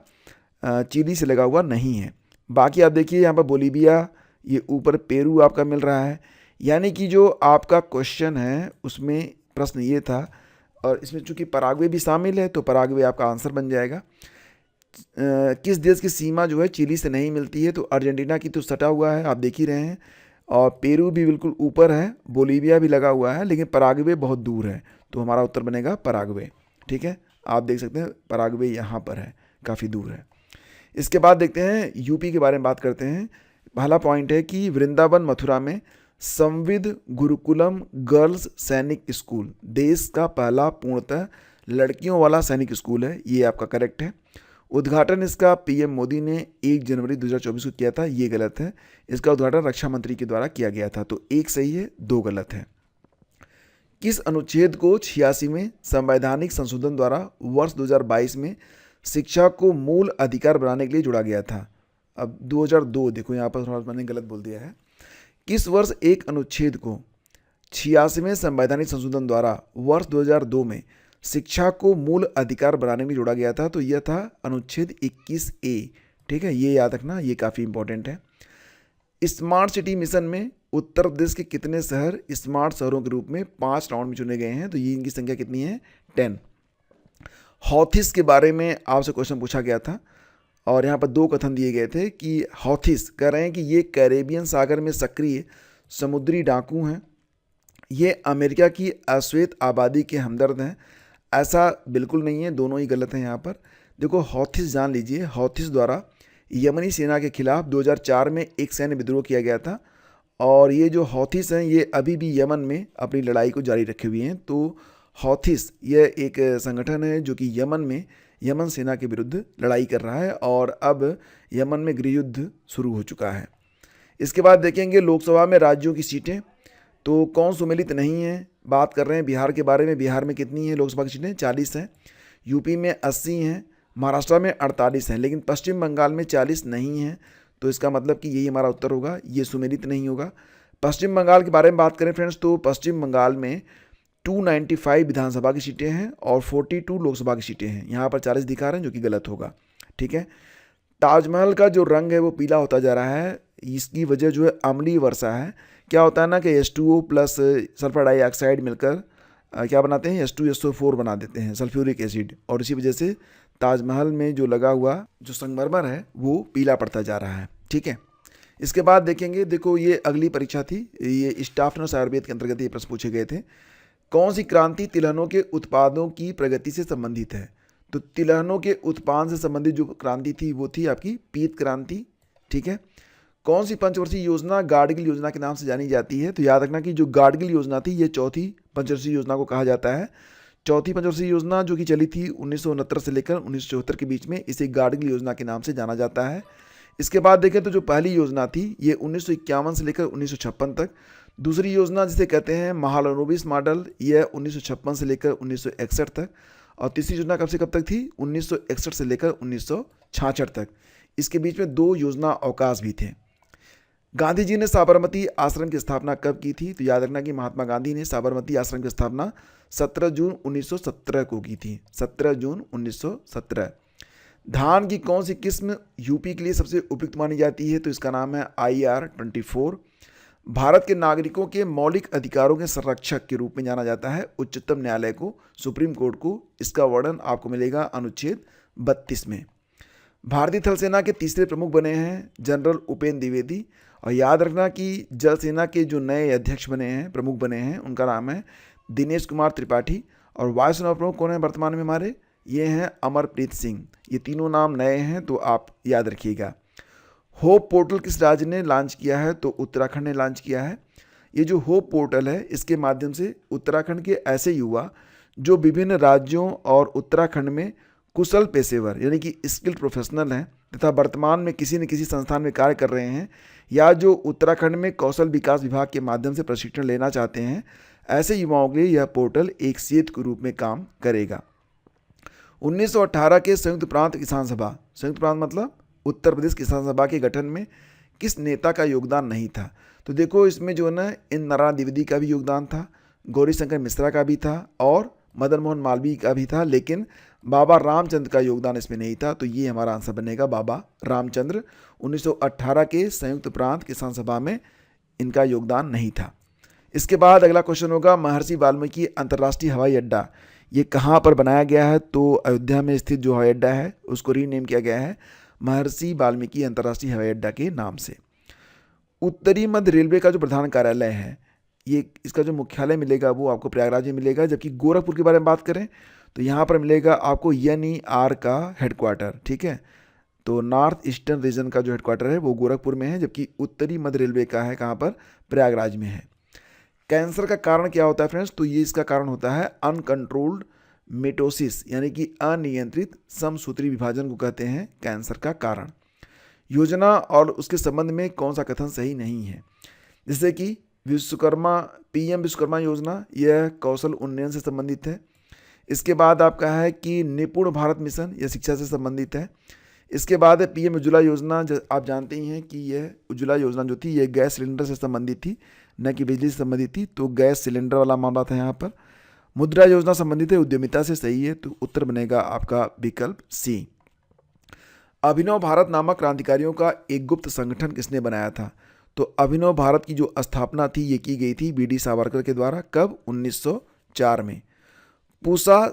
चिली से लगा हुआ नहीं है। बाकी आप देखिए यहाँ पर बोलीविया, ये ऊपर पेरू आपका मिल रहा है। यानी कि जो आपका क्वेश्चन है उसमें प्रश्न ये था, और इसमें चूंकि पराग्वे भी शामिल है तो पराग्वे आपका आंसर बन जाएगा। किस देश की सीमा जो है चिली से नहीं मिलती है? तो अर्जेंटीना की तो सटा हुआ है, आप देख ही रहे हैं, और पेरू भी बिल्कुल ऊपर है, बोलीविया भी लगा हुआ है, लेकिन पराग्वे बहुत दूर है। तो हमारा उत्तर बनेगा पराग्वे। ठीक है, आप देख सकते हैं पराग्वे यहाँ पर है, काफ़ी दूर है। इसके बाद देखते हैं यूपी के बारे में बात करते हैं। पहला पॉइंट है कि वृंदावन मथुरा में संविद गुरुकुलम गर्ल्स सैनिक स्कूल देश का पहला पूर्णतः लड़कियों वाला सैनिक स्कूल है। ये आपका करेक्ट है। उद्घाटन इसका पीएम मोदी ने 1 जनवरी 2024 को किया था। ये गलत है। इसका उद्घाटन रक्षा मंत्री के द्वारा किया गया था। तो 1 सही है, 2 गलत है। किस अनुच्छेद को 86वें संवैधानिक संशोधन द्वारा वर्ष 2022 में शिक्षा को मूल अधिकार बनाने के लिए जोड़ा गया था? अब 2002, देखो यहाँ पर थोड़ा मैंने गलत बोल दिया है। किस वर्ष एक अनुच्छेद को 86वें संवैधानिक संशोधन द्वारा वर्ष 2002 में शिक्षा को मूल अधिकार बनाने में जोड़ा गया था? तो यह था अनुच्छेद 21A। ठीक है, ये याद रखना, ये काफ़ी इंपॉर्टेंट है। स्मार्ट सिटी मिशन में उत्तर प्रदेश के कितने शहर स्मार्ट शहरों के रूप में 5 राउंड में चुने गए हैं? तो ये इनकी संख्या कितनी है? 10। हॉथिस के बारे में आपसे क्वेश्चन पूछा गया था, और यहाँ पर 2 कथन दिए गए थे कि हॉथिस कह रहे हैं कि ये कैरेबियन सागर में सक्रिय समुद्री डाकू हैं, ये अमेरिका की अश्वेत आबादी के हमदर्द हैं। ऐसा बिल्कुल नहीं है, दोनों ही गलत हैं। यहाँ पर देखो हॉथिस जान लीजिए, हॉथिस द्वारा यमनी सेना के खिलाफ 2004 में एक सैन्य विद्रोह किया गया था, और ये जो हॉथिस हैं ये अभी भी यमन में अपनी लड़ाई को जारी रखे हुए हैं। तो हॉथिस यह एक संगठन है जो कि यमन में यमन सेना के विरुद्ध लड़ाई कर रहा है, और अब यमन में गृह युद्ध शुरू हो चुका है। इसके बाद देखेंगे लोकसभा में राज्यों की सीटें, तो कौन सुमेलित नहीं है? बात कर रहे हैं बिहार के बारे में। बिहार में कितनी है लोकसभा की सीटें? 40 हैं। यूपी में 80 हैं। महाराष्ट्र में 48 हैं, लेकिन पश्चिम बंगाल में 40 नहीं हैं। तो इसका मतलब कि यही हमारा उत्तर होगा, ये सुमेलित नहीं होगा। पश्चिम बंगाल के बारे में बात करें फ्रेंड्स, तो पश्चिम बंगाल में 295 विधानसभा की सीटें हैं और 42 लोकसभा की सीटें हैं। यहाँ पर 40 दिखा रहे हैं, जो कि गलत होगा। ठीक है, ताजमहल का जो रंग है वो पीला होता जा रहा है। इसकी वजह जो है अम्लीय वर्षा है। क्या होता है ना कि H2O प्लस सल्फर डाइऑक्साइड मिलकर क्या बनाते हैं? H2SO4 बना देते हैं, सल्फ्यूरिक एसिड, और इसी वजह से ताजमहल में जो लगा हुआ जो संगमरमर है वो पीला पड़ता जा रहा है। ठीक है, इसके बाद देखेंगे, देखो ये अगली परीक्षा थी, ये स्टाफ नर्स आयुर्वेद के अंतर्गत ये प्रश्न पूछे गए थे। कौन सी क्रांति तिलहनों के उत्पादों की प्रगति से संबंधित है? तो तिलहनों के उत्पादन से संबंधित जो क्रांति थी वो थी आपकी पीत क्रांति। ठीक है, कौन सी पंचवर्षीय योजना गाडगिल योजना के नाम से जानी जाती है? तो याद रखना कि जो गाडगिल योजना थी ये चौथी पंचवर्षीय योजना को कहा जाता है। चौथी पंचवर्षीय योजना जो कि चली थी 1969 से लेकर 1974 के बीच में, इसे गाडगिल योजना के नाम से जाना जाता है। इसके बाद देखें तो जो पहली योजना थी ये 1951 से लेकर 1956 तक। दूसरी योजना जिसे कहते हैं महालनोबिस मॉडल, यह 1956 से लेकर 1961 तक। और तीसरी योजना कब से कब तक थी? 1961 से लेकर 1966 तक। इसके बीच में 2 योजना अवकाश भी थे। गांधी जी ने साबरमती आश्रम की स्थापना कब की थी? तो याद रखना कि महात्मा गांधी ने साबरमती आश्रम की स्थापना 17 जून 1917 को की थी। 17 जून 1917। धान की कौन सी किस्म यूपी के लिए सबसे उपयुक्त मानी जाती है? तो इसका नाम है IR-24। भारत के नागरिकों के मौलिक अधिकारों के संरक्षक के रूप में जाना जाता है उच्चतम न्यायालय को, सुप्रीम कोर्ट को। इसका वर्णन आपको मिलेगा अनुच्छेद 32 में। भारतीय थल सेना के तीसरे प्रमुख बने हैं जनरल उपेंद्र द्विवेदी। और याद रखना कि जल सेना के जो नए अध्यक्ष बने हैं, प्रमुख बने हैं, उनका नाम है दिनेश कुमार त्रिपाठी। और वायुसेना प्रमुख कौन है वर्तमान में हमारे? ये हैं अमरप्रीत सिंह। ये तीनों नाम नए हैं, तो आप याद रखिएगा। होप पोर्टल किस राज्य ने लॉन्च किया है? तो उत्तराखंड ने लॉन्च किया है। ये जो होप पोर्टल है इसके माध्यम से उत्तराखंड के ऐसे युवा जो विभिन्न राज्यों और उत्तराखंड में कुशल पेशेवर यानी कि स्किल्ड प्रोफेशनल हैं तथा वर्तमान में किसी न किसी संस्थान में कार्य कर रहे हैं या जो उत्तराखंड में कौशल विकास विभाग के माध्यम से प्रशिक्षण लेना चाहते हैं, ऐसे युवाओं के लिए यह पोर्टल एक सेतु के रूप में काम करेगा। 1918 के संयुक्त प्रांत किसान सभा, संयुक्त प्रांत मतलब उत्तर प्रदेश किसान सभा के गठन में किस नेता का योगदान नहीं था? तो देखो इसमें जो है ना इन नारायण द्विवेदी का भी योगदान था, गौरीशंकर मिश्रा का भी था और मदन मोहन मालवीय का भी था, लेकिन बाबा रामचंद्र का योगदान इसमें नहीं था। तो ये हमारा आंसर बनेगा बाबा रामचंद्र। 1918 के संयुक्त प्रांत किसान सभा में इनका योगदान नहीं था। इसके बाद अगला क्वेश्चन होगा महर्षि वाल्मीकि अंतर्राष्ट्रीय हवाई अड्डा ये कहाँ पर बनाया गया है? तो अयोध्या में स्थित जो हवाई अड्डा है उसको रीनेम किया गया है महर्षि वाल्मीकि अंतर्राष्ट्रीय हवाई अड्डा के नाम से। उत्तरी मध्य रेलवे का जो प्रधान कार्यालय है ये इसका जो मुख्यालय मिलेगा वो आपको प्रयागराज में मिलेगा। जबकि गोरखपुर के बारे में बात करें तो यहाँ पर मिलेगा आपको NER का हेडक्वार्टर, ठीक है। तो नॉर्थ ईस्टर्न रीजन का जो हेडक्वार्टर है वो गोरखपुर में है, जबकि उत्तरी मध्य रेलवे का है कहाँ पर? प्रयागराज में है। कैंसर का कारण क्या होता है फ्रेंड्स? तो ये इसका कारण होता है अनकंट्रोल्ड मिटोसिस यानी कि अनियंत्रित समसूत्री विभाजन को कहते हैं कैंसर का कारण। योजना और उसके संबंध में कौन सा कथन सही नहीं है? जैसे कि विश्वकर्मा PM विश्वकर्मा योजना यह कौशल उन्नयन से संबंधित है। इसके बाद आपका है कि निपुण भारत मिशन यह शिक्षा से संबंधित है। इसके बाद है PM उज्ज्वला योजना, आप जानते ही हैं कि यह उज्ज्वला योजना जो थी यह गैस सिलेंडर से संबंधित थी न कि बिजली से संबंधित थी, तो गैस सिलेंडर वाला मामला था यहाँ पर। मुद्रा योजना संबंधित है उद्यमिता से, सही है, तो उत्तर बनेगा आपका विकल्प C। अभिनव भारत नामक क्रांतिकारियों का एक गुप्त संगठन किसने बनाया था? तो अभिनव भारत की जो स्थापना थी ये की गई थी BD सावरकर के द्वारा। कब? 1904 में। पूसा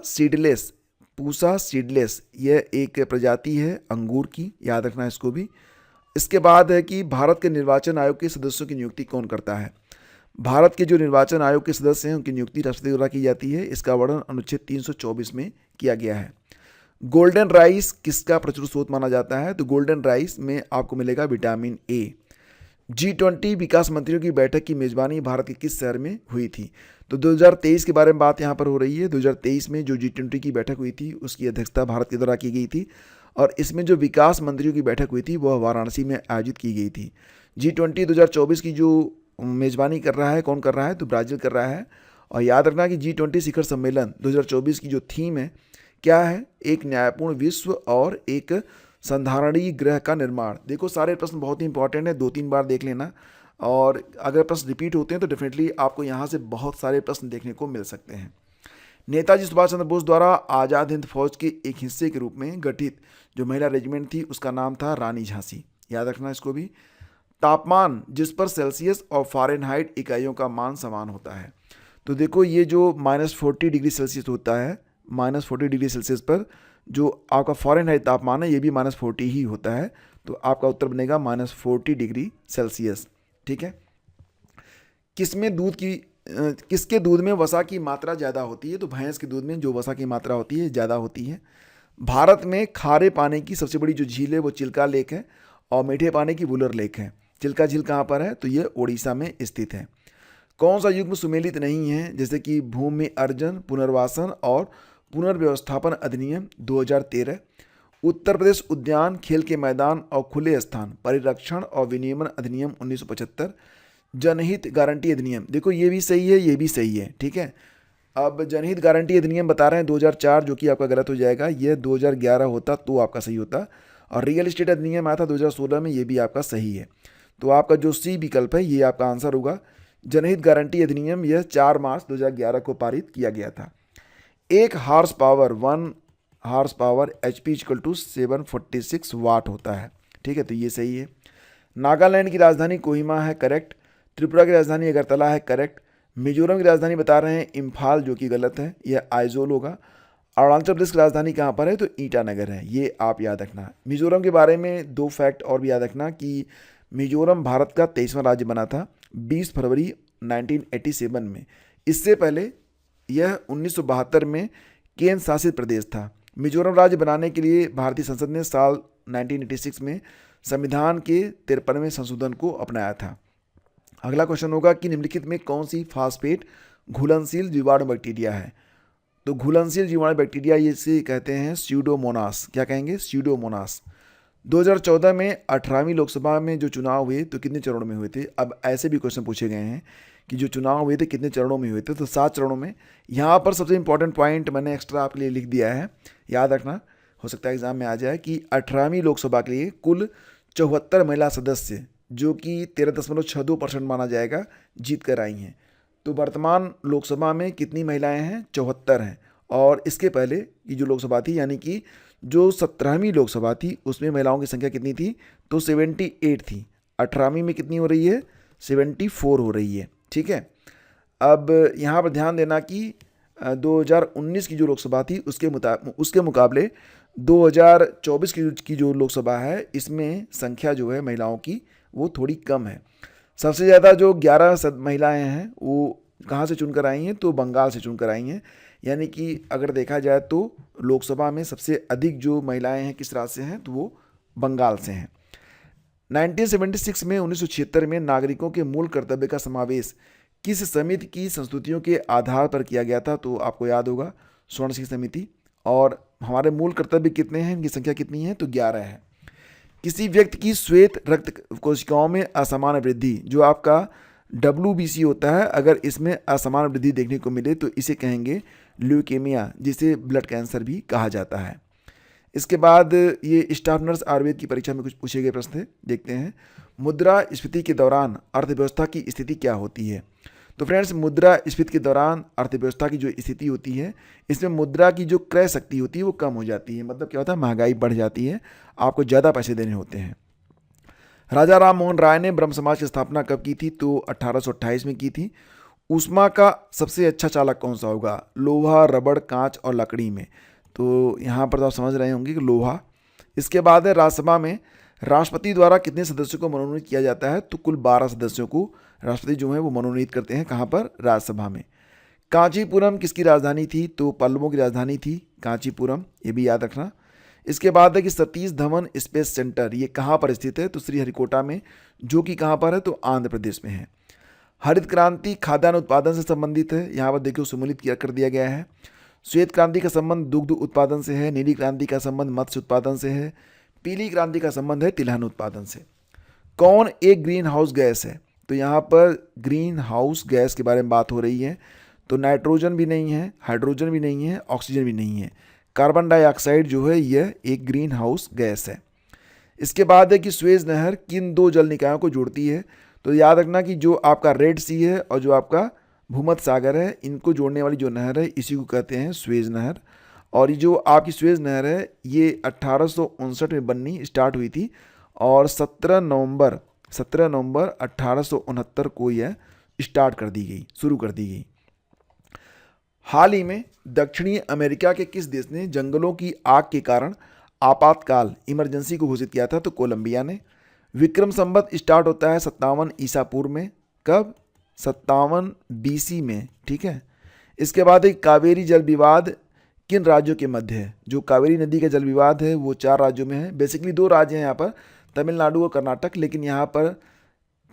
सीडलेस यह एक प्रजाति है अंगूर की, याद रखना इसको भी। इसके बाद है कि भारत के निर्वाचन आयोग के सदस्यों की नियुक्ति कौन करता है? भारत के जो निर्वाचन आयोग के सदस्य हैं उनकी नियुक्ति राष्ट्रपति द्वारा की जाती है। इसका वर्णन अनुच्छेद 324 में किया गया है। गोल्डन राइस किसका प्रचुर स्रोत माना जाता है? तो गोल्डन राइस में आपको मिलेगा विटामिन A। G20 विकास मंत्रियों की बैठक की मेजबानी भारत के किस शहर में हुई थी? तो 2023 के बारे में बात यहाँ पर हो रही है। 2023 में जो G20 की बैठक हुई थी उसकी अध्यक्षता भारत के द्वारा की गई थी और इसमें जो विकास मंत्रियों की बैठक हुई थी वह वाराणसी में आयोजित की गई थी। G20 2024 की जो मेजबानी कर रहा है, कौन कर रहा है? तो ब्राज़ील कर रहा है। और याद रखना कि G20 शिखर सम्मेलन 2024 की जो थीम है क्या है? एक न्यायपूर्ण विश्व और एक संधारणीय ग्रह का निर्माण। देखो सारे प्रश्न बहुत ही इंपॉर्टेंट है, 2-3 बार देख लेना और अगर प्रश्न रिपीट होते हैं तो डेफिनेटली आपको यहाँ से बहुत सारे प्रश्न देखने को मिल सकते हैं। नेताजी सुभाष चंद्र बोस द्वारा आज़ाद हिंद फौज के एक हिस्से के रूप में गठित जो महिला रेजिमेंट थी उसका नाम था रानी झांसी, याद रखना इसको भी। तापमान जिस पर सेल्सियस और फ़ारेनहाइट इकाइयों का मान समान होता है। तो देखो ये जो -40 डिग्री सेल्सियस होता है, -40 डिग्री सेल्सियस पर जो आपका फ़ारेनहाइट तापमान है ये भी -40 ही होता है। तो आपका उत्तर बनेगा -40 डिग्री सेल्सियस, ठीक है। किसके दूध में वसा की मात्रा ज़्यादा होती है? तो भैंस के दूध में जो वसा की मात्रा होती है ज़्यादा होती है। भारत में खारे पानी की सबसे बड़ी जो झील है वो चिल्का लेक है और मीठे पानी की वुलर लेक है। चिल्का झील कहाँ पर है? तो ये उड़ीसा में स्थित है। कौन सा युग्म सुमेलित नहीं है? जैसे कि भूमि अर्जन, पुनर्वासन और पुनर्व्यवस्थापन अधिनियम 2013, उत्तर प्रदेश उद्यान, खेल के मैदान और खुले स्थान परिरक्षण और विनियमन अधिनियम 1975, जनहित गारंटी अधिनियम। देखो ये भी सही है, ये भी सही है, ठीक है। अब जनहित गारंटी अधिनियम बता रहे हैं 2004 जो कि आपका गलत हो जाएगा, ये 2011 होता तो आपका सही होता। और रियल एस्टेट अधिनियम आया था 2016 में, ये भी आपका सही है। तो आपका जो C विकल्प है ये आपका आंसर होगा। जनहित गारंटी अधिनियम यह 4 मार्च 2011 को पारित किया गया था। 1 हॉर्स पावर HP = 746 वाट होता है, ठीक है, तो ये सही है। नागालैंड की राजधानी कोहिमा है, करेक्ट। त्रिपुरा की राजधानी अगरतला है, करेक्ट। मिजोरम की राजधानी बता रहे हैं इम्फाल, जो कि गलत है, यह आइजोल होगा। अरुणाचल प्रदेश की राजधानी कहाँ पर है? तो ईटानगर है, ये आप याद रखना। मिजोरम के बारे में 2 फैक्ट और भी याद रखना कि मिजोरम भारत का 23वां राज्य बना था 20 फरवरी 1987 में। इससे पहले यह 1972 में केंद्र शासित प्रदेश था। मिजोरम राज्य बनाने के लिए भारतीय संसद ने साल 1986 में संविधान के 53वें संशोधन को अपनाया था। अगला क्वेश्चन होगा कि निम्नलिखित में कौन सी फास्फेट घुलनशील जीवाणु बैक्टीरिया है? तो घुलनशील जीवाणु बैक्टीरिया, ये इसे कहते हैं स्यूडोमोनास। क्या कहेंगे? स्यूडोमोनास। 2014 में 18वीं लोकसभा में जो चुनाव हुए तो कितने चरणों में हुए थे? अब ऐसे भी क्वेश्चन पूछे गए हैं कि जो चुनाव हुए थे कितने चरणों में हुए थे, तो 7 चरणों में। यहाँ पर सबसे इंपॉर्टेंट पॉइंट मैंने एक्स्ट्रा आपके लिए लिख दिया है, याद रखना, हो सकता है एग्जाम में आ जाए, कि 18वीं लोकसभा के लिए कुल 74 महिला सदस्य, जो कि 13.62% माना जाएगा, जीत कर आई हैं। तो वर्तमान लोकसभा में कितनी महिलाएं हैं? 74 हैं। और इसके पहले की जो लोकसभा थी, यानी कि जो 17वीं लोकसभा थी, उसमें महिलाओं की संख्या कितनी थी? तो 78 थी। 18वीं में कितनी हो रही है? 74 हो रही है। ठीक है। अब यहाँ पर ध्यान देना कि 2019 की जो लोकसभा थी उसके मुकाबले 2024 की जो लोकसभा है, इसमें संख्या जो है महिलाओं की वो थोड़ी कम है। सबसे ज़्यादा जो 11 महिलाएं हैं वो कहाँ से चुनकर आई हैं? तो बंगाल से चुनकर आई हैं। यानी कि अगर देखा जाए तो लोकसभा में सबसे अधिक जो महिलाएं हैं किस राज्य से हैं? तो वो बंगाल से हैं। 1976 में 1976 में नागरिकों के मूल कर्तव्य का समावेश किस समिति की संस्तुतियों के आधार पर किया गया था? तो आपको याद होगा, स्वर्ण सिंह समिति। और हमारे मूल कर्तव्य कितने हैं? इनकी संख्या कितनी है? तो 11 है। किसी व्यक्ति की श्वेत रक्त कोशिकाओं में असमान वृद्धि, जो आपका WBC होता है, अगर इसमें असमान वृद्धि देखने को मिले तो इसे कहेंगे ल्यूकेमिया, जिसे ब्लड कैंसर भी कहा जाता है। इसके बाद ये स्टाफ नर्स आयुर्वेद की परीक्षा में कुछ पूछे गए प्रश्न थे, देखते हैं। मुद्रास्फीति के दौरान अर्थव्यवस्था की स्थिति क्या होती है? तो फ्रेंड्स, मुद्रास्फीति के दौरान अर्थव्यवस्था की जो स्थिति होती है, इसमें मुद्रा की जो क्रय शक्ति होती है वो कम हो जाती है। मतलब क्या होता है? महंगाई बढ़ जाती है, आपको ज़्यादा पैसे देने होते हैं। राजा राम मोहन राय ने ब्रह्म समाज की स्थापना कब की थी? तो 1828 में की थी। ऊष्मा का सबसे अच्छा चालक कौन सा होगा? लोहा, रबड़, कांच और लकड़ी में। तो यहाँ पर तो आप समझ रहे होंगे कि लोहा। इसके बाद है राज्यसभा में राष्ट्रपति द्वारा कितने सदस्यों को मनोनीत किया जाता है? तो कुल 12 सदस्यों को राष्ट्रपति जो है वो मनोनीत करते हैं। कहाँ पर? राज्यसभा में। कांचीपुरम किसकी राजधानी थी? तो पल्लवों की राजधानी थी कांचीपुरम, ये भी याद रखना। इसके बाद है कि सतीश धवन स्पेस सेंटर, ये कहाँ पर स्थित है? तो श्रीहरिकोटा में, जो कि कहाँ पर है? तो आंध्र प्रदेश में है। हरित क्रांति खाद्यान्न उत्पादन से संबंधित है, यहाँ पर देखिए सम्मिलित कर दिया गया है। श्वेत क्रांति का संबंध दुग्ध उत्पादन से है। नीली क्रांति का संबंध मत्स्य उत्पादन से है। पीली क्रांति का संबंध है तिलहन उत्पादन से। कौन एक ग्रीन हाउस गैस है? तो यहाँ पर ग्रीन हाउस गैस के बारे में बात हो रही है। तो नाइट्रोजन भी नहीं है, हाइड्रोजन भी नहीं है, ऑक्सीजन भी नहीं है। कार्बन डाइऑक्साइड जो है यह एक ग्रीन हाउस गैस है। इसके बाद है कि सुएज नहर किन 2 जल निकायों को जोड़ती है? तो याद रखना कि जो आपका रेड सी है और जो आपका भूमध्य सागर है, इनको जोड़ने वाली जो नहर है इसी को कहते हैं सुएज नहर। और ये जो आपकी सुएज नहर है ये 1859 में बननी स्टार्ट हुई थी और 17 नवंबर 1869 को यह स्टार्ट कर दी गई, शुरू कर दी गई। हाल ही में दक्षिणी अमेरिका के किस देश ने जंगलों की आग के कारण आपातकाल इमरजेंसी को घोषित किया था? तो कोलंबिया ने। विक्रम संवत स्टार्ट होता है 57 ईसा पूर्व में। कब? 57 BC में। ठीक है। इसके बाद एक कावेरी जल विवाद किन राज्यों के मध्य है? जो कावेरी नदी का जल विवाद है वो 4 राज्यों में है। बेसिकली 2 राज्य हैं यहाँ पर, तमिलनाडु और कर्नाटक, लेकिन यहाँ पर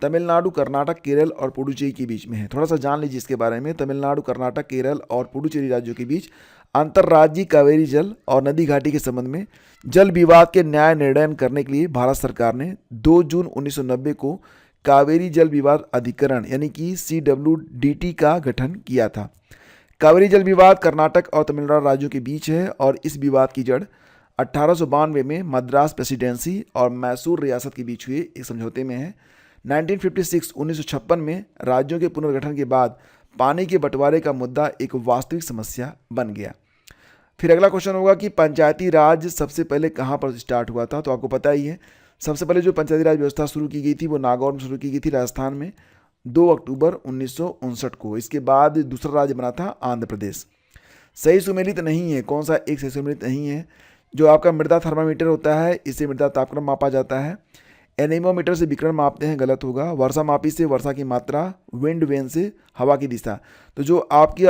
तमिलनाडु, कर्नाटक, केरल और पुडुचेरी के बीच में है। थोड़ा सा जान लीजिए इसके बारे में। तमिलनाडु, कर्नाटक, केरल और पुडुचेरी राज्यों के बीच अंतर्राज्यीय कावेरी जल और नदी घाटी के संबंध में जल विवाद के न्याय निर्णय करने के लिए भारत सरकार ने 2 जून 1990 को कावेरी जल विवाद अधिकरण यानी कि CWDT का गठन किया था। कावेरी जल विवाद कर्नाटक और तमिलनाडु राज्यों के बीच है और इस विवाद की जड़ 1892 में मद्रास प्रेसिडेंसी और मैसूर रियासत के बीच हुए एक समझौते में है। 1956 में राज्यों के पुनर्गठन के बाद पानी के बंटवारे का मुद्दा एक वास्तविक समस्या बन गया। फिर अगला क्वेश्चन होगा कि पंचायती राज सबसे पहले कहाँ पर स्टार्ट हुआ था? तो आपको पता ही है, सबसे पहले जो पंचायती राज व्यवस्था शुरू की गई थी वो नागौर में शुरू की गई थी, राजस्थान में, 2 अक्टूबर 1959 को। इसके बाद दूसरा राज्य बना था आंध्र प्रदेश। सही सुमेलित नहीं है, कौन सा एक सही सुमेलित नहीं है? जो आपका मृदा थर्मामीटर होता है, इससे मृदा तापक्रम मापा जाता है। एनीमोमीटर से विकिरण मापते हैं, गलत होगा। वर्षा मापी से वर्षा की मात्रा। विंड वेन से हवा की दिशा। तो जो आपकी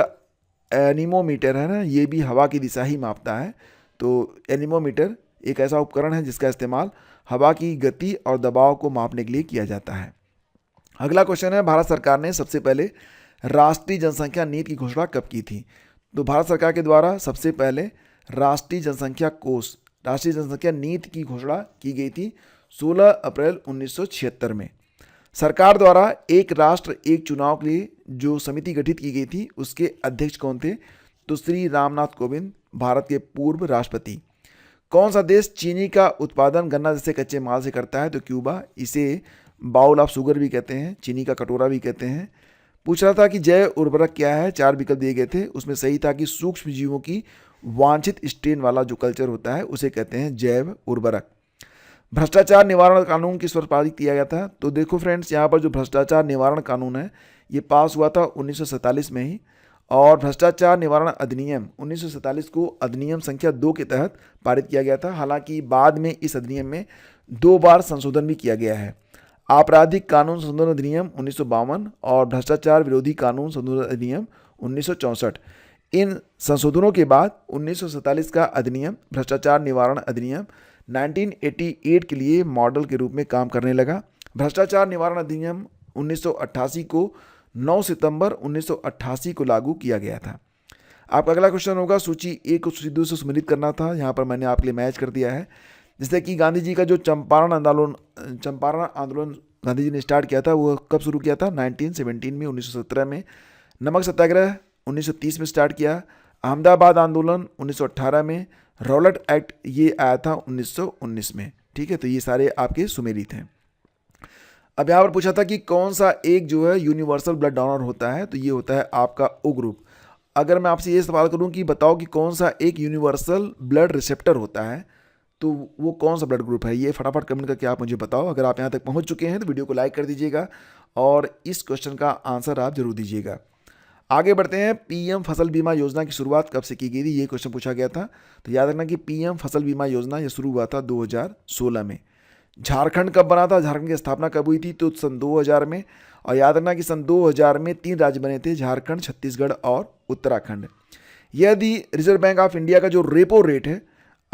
एनीमोमीटर है ना, ये भी हवा की दिशा ही मापता है। तो एनीमोमीटर एक ऐसा उपकरण है जिसका इस्तेमाल हवा की गति और दबाव को मापने के लिए किया जाता है। अगला क्वेश्चन है, भारत सरकार ने सबसे पहले राष्ट्रीय जनसंख्या नीति की घोषणा कब की थी? तो भारत सरकार के द्वारा सबसे पहले राष्ट्रीय जनसंख्या कोष, राष्ट्रीय जनसंख्या नीति की घोषणा की गई थी 16 अप्रैल 1976 में। सरकार द्वारा एक राष्ट्र एक चुनाव के लिए जो समिति गठित की गई थी उसके अध्यक्ष कौन थे? तो श्री रामनाथ कोविंद, भारत के पूर्व राष्ट्रपति। कौन सा देश चीनी का उत्पादन गन्ना जैसे कच्चे माल से करता है? तो क्यूबा। इसे बाउल ऑफ शुगर भी कहते हैं, चीनी का कटोरा भी कहते हैं। पूछ रहा था कि जैव उर्वरक क्या है, 4 विकल्प दिए गए थे, उसमें सही था कि सूक्ष्म जीवों की वांछित स्ट्रेन वाला जो कल्चर होता है उसे कहते हैं जैव उर्वरक। भ्रष्टाचार निवारण कानून किस वर्ष पारित किया गया था? तो देखो फ्रेंड्स, यहाँ पर जो भ्रष्टाचार निवारण कानून है ये पास हुआ था 1947 में ही, और भ्रष्टाचार निवारण अधिनियम 1947 को अधिनियम संख्या 2 के तहत पारित किया गया था। हालांकि बाद में इस अधिनियम में 2 बार संशोधन भी किया गया है। आपराधिक कानून संशोधन अधिनियम 1952 और भ्रष्टाचार विरोधी कानून संशोधन अधिनियम 1964। इन संशोधनों के बाद 1947 का अधिनियम भ्रष्टाचार निवारण अधिनियम 1988 के लिए मॉडल के रूप में काम करने लगा। भ्रष्टाचार निवारण अधिनियम 1988 को 9 सितंबर 1988 को लागू किया गया था। आपका अगला क्वेश्चन होगा सूची 1 को सूची 2 से सम्मिलित करना था। यहाँ पर मैंने आपके लिए मैच कर दिया है। जैसे कि गांधी जी का जो चंपारण आंदोलन गांधी जी ने स्टार्ट किया था वो कब शुरू किया था? 1917 में, 1917 में। नमक सत्याग्रह 1930 में स्टार्ट किया। अहमदाबाद आंदोलन 1918 में। रॉलेट एक्ट ये आया था 1919 में। ठीक है, तो ये सारे आपके सुमेलित हैं। अब यहाँ पर पूछा था कि कौन सा एक जो है यूनिवर्सल ब्लड डोनर होता है? तो ये होता है आपका ओ ग्रुप। अगर मैं आपसे ये सवाल करूँ कि बताओ कि कौन सा एक यूनिवर्सल ब्लड रिसेप्टर होता है, तो वो कौन सा ब्लड ग्रुप है? ये फटाफट कमेंट करके आप मुझे बताओ। अगर आप यहाँ तक पहुँच चुके हैं तो वीडियो को लाइक कर दीजिएगा और इस क्वेश्चन का आंसर आप जरूर दीजिएगा। आगे बढ़ते हैं। पीएम फसल बीमा योजना की शुरुआत कब से की गई थी? ये क्वेश्चन पूछा गया था। तो याद रखना कि पीएम फसल बीमा योजना ये शुरू हुआ था 2016 में। झारखंड कब बना था? झारखंड की स्थापना कब हुई थी? तो सन 2000 में। और याद रखना कि सन 2000 में 3 राज्य बने थे, झारखंड, छत्तीसगढ़ और उत्तराखंड। यदि रिजर्व बैंक ऑफ इंडिया का जो रेपो रेट है,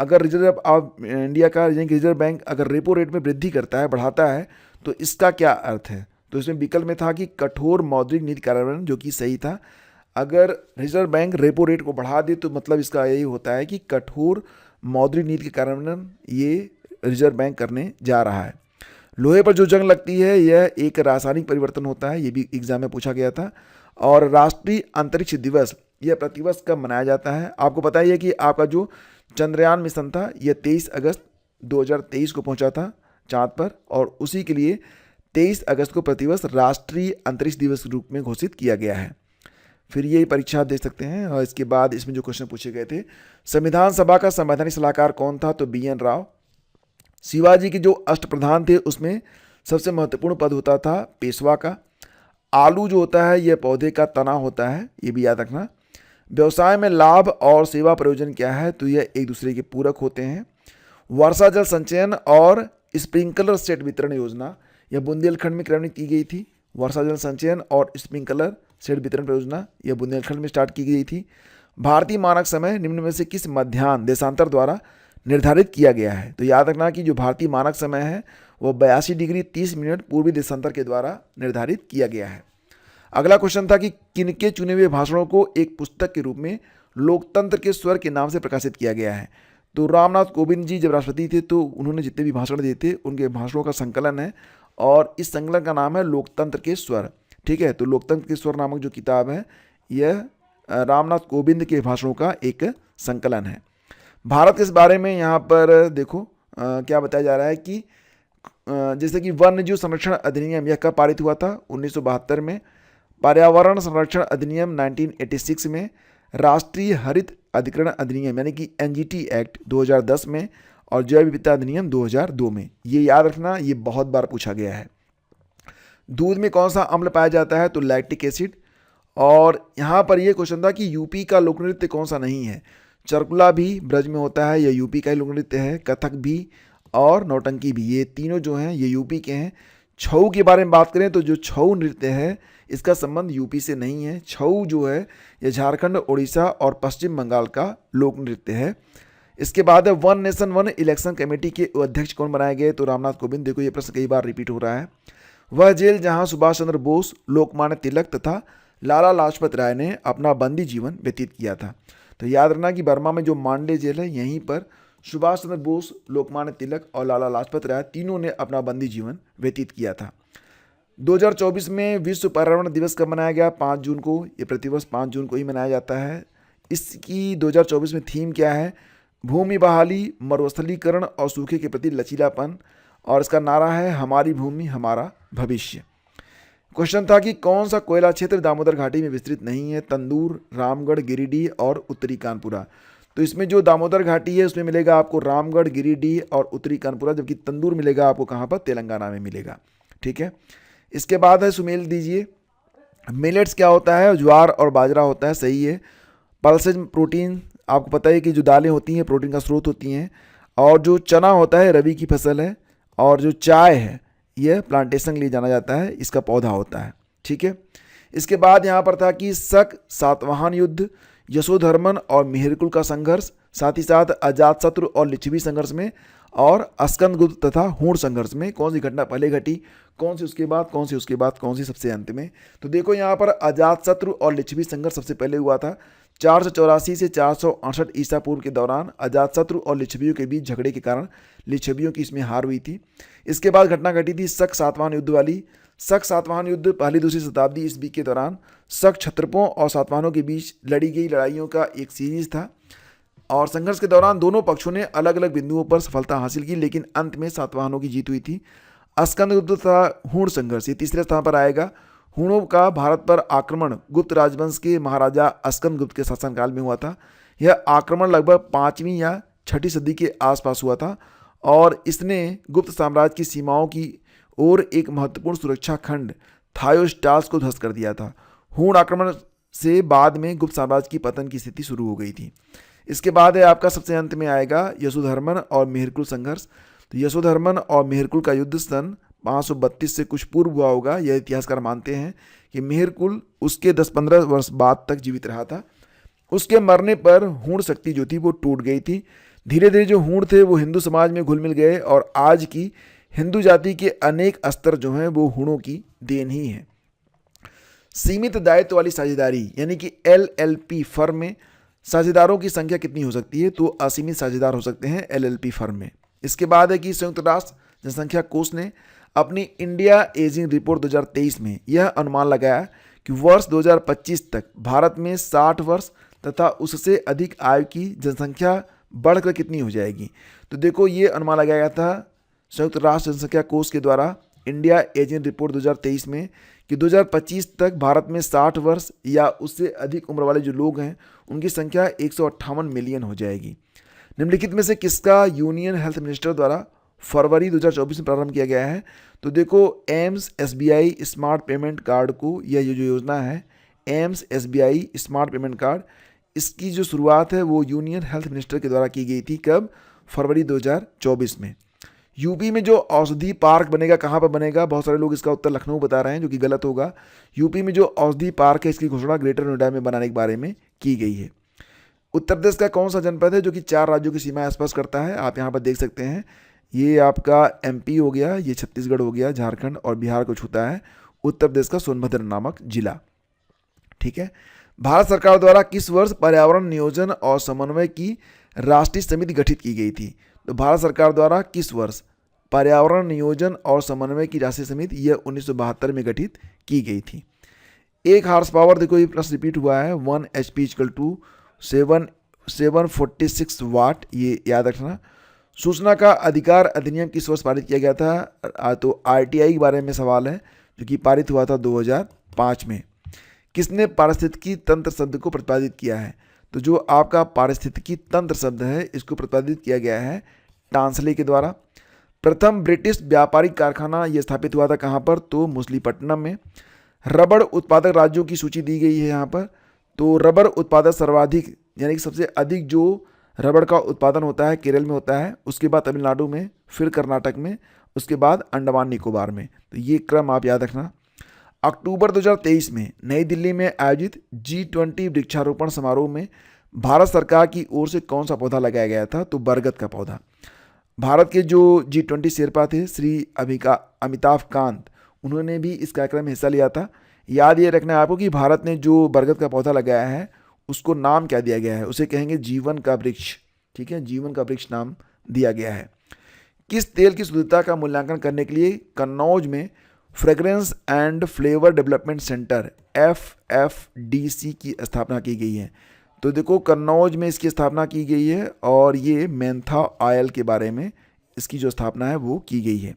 अगर रिजर्व बैंक अगर रेपो रेट में वृद्धि करता है, बढ़ाता है, तो इसका क्या अर्थ है? तो इसमें विकल्प में था कि कठोर मौद्रिक नीति कार्यान्वयन, जो कि सही था। अगर रिजर्व बैंक रेपो रेट को बढ़ा दे तो मतलब इसका यही होता है कि कठोर मौद्रिक नीति के कार्यान्वयन ये रिजर्व बैंक करने जा रहा है। लोहे पर जो जंग लगती है यह एक रासायनिक परिवर्तन होता है, ये भी एग्जाम में पूछा गया था। और राष्ट्रीय अंतरिक्ष दिवस यह प्रतिवर्ष कब मनाया जाता है? आपको पता ही है कि आपका जो चंद्रयान मिशन था यह 23 अगस्त 2023 को पहुंचा था चांद पर, और उसी के लिए 23 अगस्त को प्रतिवर्ष राष्ट्रीय अंतरिक्ष दिवस के रूप में घोषित किया गया है। फिर ये परीक्षा आप देख सकते हैं। और इसके बाद इसमें जो क्वेश्चन पूछे गए थे, संविधान सभा का संवैधानिक सलाहकार कौन था? तो BN राव। शिवाजी के जो अष्टप्रधान थे उसमें सबसे महत्वपूर्ण पद होता था पेशवा का। आलू जो होता है यह पौधे का तना होता है, ये भी याद रखना। व्यवसाय में लाभ और सेवा प्रयोजन क्या है? तो यह एक दूसरे के पूरक होते हैं। वर्षा जल संचयन और स्प्रिंकलर सेट वितरण योजना यह बुंदेलखंड में क्रियान्वित की गई थी। वर्षा जल संचयन और स्प्रिंकलर सेट वितरण परियोजना यह बुंदेलखंड में स्टार्ट की गई थी। भारतीय मानक समय निम्न में से किस मध्याह्न देशांतर द्वारा निर्धारित किया गया है? तो याद रखना कि जो भारतीय मानक समय है वो 82 डिग्री 30 मिनट पूर्वी देशांतर के द्वारा निर्धारित किया गया है। अगला क्वेश्चन था कि किनके चुने हुए भाषणों को एक पुस्तक के रूप में लोकतंत्र के स्वर के नाम से प्रकाशित किया गया है? तो रामनाथ कोविंद जी जब राष्ट्रपति थे तो उन्होंने जितने भी भाषण दिए थे उनके भाषणों का संकलन है, और इस संकलन का नाम है लोकतंत्र के स्वर। ठीक है, तो लोकतंत्र के स्वर नामक जो किताब है यह रामनाथ कोविंद के भाषणों का एक संकलन है। भारत के इस बारे में यहाँ पर देखो क्या बताया जा रहा है कि जैसे कि वन्यजीव संरक्षण अधिनियम यह कब पारित हुआ था? 1972 में। पर्यावरण संरक्षण अधिनियम 1986 में। राष्ट्रीय हरित अधिकरण अधिनियम यानी कि NGT एक्ट 2010 में, और जैव विविधता अधिनियम 2002 में। ये याद रखना, ये बहुत बार पूछा गया है। दूध में कौन सा अम्ल पाया जाता है? तो लैक्टिक एसिड। और यहाँ पर यह क्वेश्चन था कि यूपी का लोक नृत्य कौन सा नहीं है? चरकुला भी ब्रज में होता है, यह यूपी का ही लोक नृत्य है। कथक भी और नौटंकी भी, ये तीनों जो हैं ये यूपी के हैं। छऊ के बारे में बात करें तो जो छऊ नृत्य है इसका संबंध यूपी से नहीं है। छऊ जो है यह झारखंड, उड़ीसा और पश्चिम बंगाल का लोक नृत्य है। इसके बाद है one nation one election committee के अध्यक्ष कौन बनाए गए? तो रामनाथ कोविंद। देखो ये प्रश्न कई बार रिपीट हो रहा है। वह जेल जहां सुभाष चंद्र बोस, लोकमान्य तिलक तथा लाला लाजपत राय ने अपना बंदी जीवन व्यतीत किया था। तो याद रखना कि बर्मा में जो मांडे जेल है, यहीं पर सुभाष चंद्र बोस, लोकमान्य तिलक और लाला लाजपत राय तीनों ने अपना बंदी जीवन व्यतीत किया था। 2024 में विश्व पर्यावरण दिवस कब मनाया गया? 5 जून को। ये प्रतिवर्ष 5 जून को ही मनाया जाता है। इसकी 2024 में थीम क्या है? भूमि बहाली, मरुस्थलीकरण और सूखे के प्रति लचीलापन। और इसका नारा है हमारी भूमि हमारा भविष्य। क्वेश्चन था कि कौन सा कोयला क्षेत्र दामोदर घाटी में विस्तृत नहीं है? तंदूर, रामगढ़, गिरिडीह और उत्तरी कानपुरा। तो इसमें जो दामोदर घाटी है उसमें मिलेगा आपको रामगढ़, गिरिडीह और उत्तरी कानपुरा, जबकि तंदूर मिलेगा आपको कहाँ पर? तेलंगाना में मिलेगा। ठीक है। इसके बाद है सुमेल दीजिए। मिलेट्स क्या होता है? ज्वार और बाजरा होता है, सही है। पल्सेज प्रोटीन, आपको पता है कि जो दालें होती हैं प्रोटीन का स्रोत होती हैं। और जो चना होता है रबी की फसल है। और जो चाय है यह प्लांटेशन के लिए जाना जाता है, इसका पौधा होता है। ठीक है। इसके बाद यहाँ पर था कि शक, सातवाहन युद्ध, यशोधर्मन और मेहरकुल का संघर्ष, साथ ही साथ अजातशत्रु और लिच्छवी संघर्ष में, और स्कंदगुप्त तथा हूण संघर्ष में कौन सी घटना पहले घटी, कौन सी उसके बाद, कौन सी उसके बाद, कौन सी सबसे अंत में? तो देखो यहाँ पर अजातशत्रु और लिच्छवी संघर्ष सबसे पहले हुआ था। 484 से 468 ईसा पूर्व के दौरान अजातशत्रु और लिच्छवियों के बीच झगड़े के कारण लिच्छवियों की इसमें हार हुई थी। इसके बाद घटना घटी थी शक सातवाहन युद्ध वाली। शक सातवाहन युद्ध पहली दूसरी शताब्दी ईस्वी के दौरान शक क्षत्रपों और सातवाहनों के बीच लड़ी गई लड़ाइयों का एक सीरीज था। और संघर्ष के दौरान दोनों पक्षों ने अलग अलग बिंदुओं पर सफलता हासिल की, लेकिन अंत में सातवाहनों की जीत हुई थी। स्कंदगुप्त तथा हूण संघर्ष, ये तीसरे स्थान पर आएगा। हूणों का भारत पर आक्रमण गुप्त राजवंश के महाराजा स्कंदगुप्त के शासनकाल में हुआ था। यह आक्रमण लगभग 5वीं या 6ठी सदी के आसपास हुआ था और इसने गुप्त साम्राज्य की सीमाओं की ओर एक महत्वपूर्ण सुरक्षा खंड थायोस्टास को ध्वस्त कर दिया था। हूण आक्रमण से बाद में गुप्त साम्राज्य की पतन की स्थिति शुरू हो गई थी। इसके बाद है आपका सबसे अंत में आएगा यशोधर्मन और मेहरकुल संघर्ष। तो यशोधर्मन और मेहरकुल का युद्ध सन 532 से कुछ पूर्व हुआ होगा। यह इतिहासकार मानते हैं कि मेहरकुल उसके 10-15 वर्ष बाद तक जीवित रहा था। उसके मरने पर हूण शक्ति जो थी वो टूट गई थी। धीरे धीरे जो हूण थे वो हिंदू समाज में घुल मिल गए और आज की हिंदू जाति के अनेक अस्त्र जो हैं वो हूणों की देन ही है। सीमित दायित्व वाली साझेदारी यानी कि LLP फर्म में साझेदारों की संख्या कितनी हो सकती है? तो असीमित साझेदार हो सकते हैं LLP फर्म में। इसके बाद है कि संयुक्त राष्ट्र जनसंख्या कोष ने अपनी इंडिया एजिंग रिपोर्ट 2023 में यह अनुमान लगाया कि वर्ष 2025 तक भारत में 60 वर्ष तथा उससे अधिक आयु की जनसंख्या बढ़कर कितनी हो जाएगी। तो देखो ये अनुमान लगाया गया था संयुक्त राष्ट्र जनसंख्या कोष के द्वारा इंडिया एजिंग रिपोर्ट 2023 में कि 2025 तक भारत में 60 वर्ष या उससे अधिक उम्र वाले जो लोग हैं उनकी संख्या 158 मिलियन हो जाएगी। निम्नलिखित में से किसका यूनियन हेल्थ मिनिस्टर द्वारा फरवरी 2024 में प्रारंभ किया गया है? तो देखो AIIMS SBI smart payment card को, यह जो योजना है AIIMS SBI smart payment card, इसकी जो शुरुआत है वो यूनियन हेल्थ मिनिस्टर के द्वारा की गई थी। कब? फरवरी 2024 में। यूपी में जो औषधि पार्क बनेगा कहाँ पर बनेगा? बहुत सारे लोग इसका उत्तर लखनऊ बता रहे हैं, जो कि गलत होगा। यूपी में जो औषधि पार्क है इसकी घोषणा ग्रेटर नोएडा में बनाने के बारे में की गई है। उत्तर प्रदेश का कौन सा जनपद है जो कि 4 राज्यों की सीमाएं स्पर्श करता है? आप यहाँ पर देख सकते हैं, ये आपका MP हो गया, ये छत्तीसगढ़ हो गया, झारखंड और बिहार को छूता है उत्तर प्रदेश का सोनभद्र नामक जिला। ठीक है। भारत सरकार द्वारा किस वर्ष पर्यावरण नियोजन और समन्वय की राष्ट्रीय समिति गठित की गई थी? तो भारत सरकार द्वारा किस वर्ष पर्यावरण नियोजन और समन्वय की राष्ट्रीय समिति यह 1972 में गठित की गई थी। 1 हार्स पावर, देखो ये प्लस रिपीट हुआ है, 1 HP = 746 वाट, ये याद रखना। सूचना का अधिकार अधिनियम किस वर्ष पारित किया गया था? तो RTI के बारे में सवाल है जो कि पारित हुआ था 2005 में। किसने पारिस्थितिकी तंत्र शब्द को प्रतिपादित किया है? तो जो आपका पारिस्थितिकी तंत्र शब्द है इसको प्रतिपादित किया गया है टांसले के द्वारा। प्रथम ब्रिटिश व्यापारिक कारखाना यह स्थापित हुआ था कहाँ पर? तो मछलीपट्टनम में। रबड़ उत्पादक राज्यों की सूची दी गई है यहाँ पर। तो रबड़ उत्पादक सर्वाधिक यानी कि सबसे अधिक जो रबड़ का उत्पादन होता है केरल में होता है, उसके बाद तमिलनाडु में, फिर कर्नाटक में, उसके बाद अंडमान निकोबार में। तो ये क्रम आप याद रखना। अक्टूबर 2023 में नई दिल्ली में आयोजित G20 वृक्षारोपण समारोह में भारत सरकार की ओर से कौन सा पौधा लगाया गया था? तो बरगद का पौधा। भारत के जो G20 शेरपा थे श्री अमिताभ कांत, उन्होंने भी इस कार्यक्रम में हिस्सा लिया था। याद ये रखना है आपको कि भारत ने जो बरगद का पौधा लगाया है उसको नाम क्या दिया गया है, उसे कहेंगे जीवन का वृक्ष। ठीक है, जीवन का वृक्ष नाम दिया गया है। किस तेल की शुद्धता का मूल्यांकन करने के लिए कन्नौज में fragrance and flavour development centre FFDC की स्थापना की गई है? तो देखो कन्नौज में इसकी स्थापना की गई है और ये मेंथा ऑयल के बारे में इसकी जो स्थापना है वो की गई है।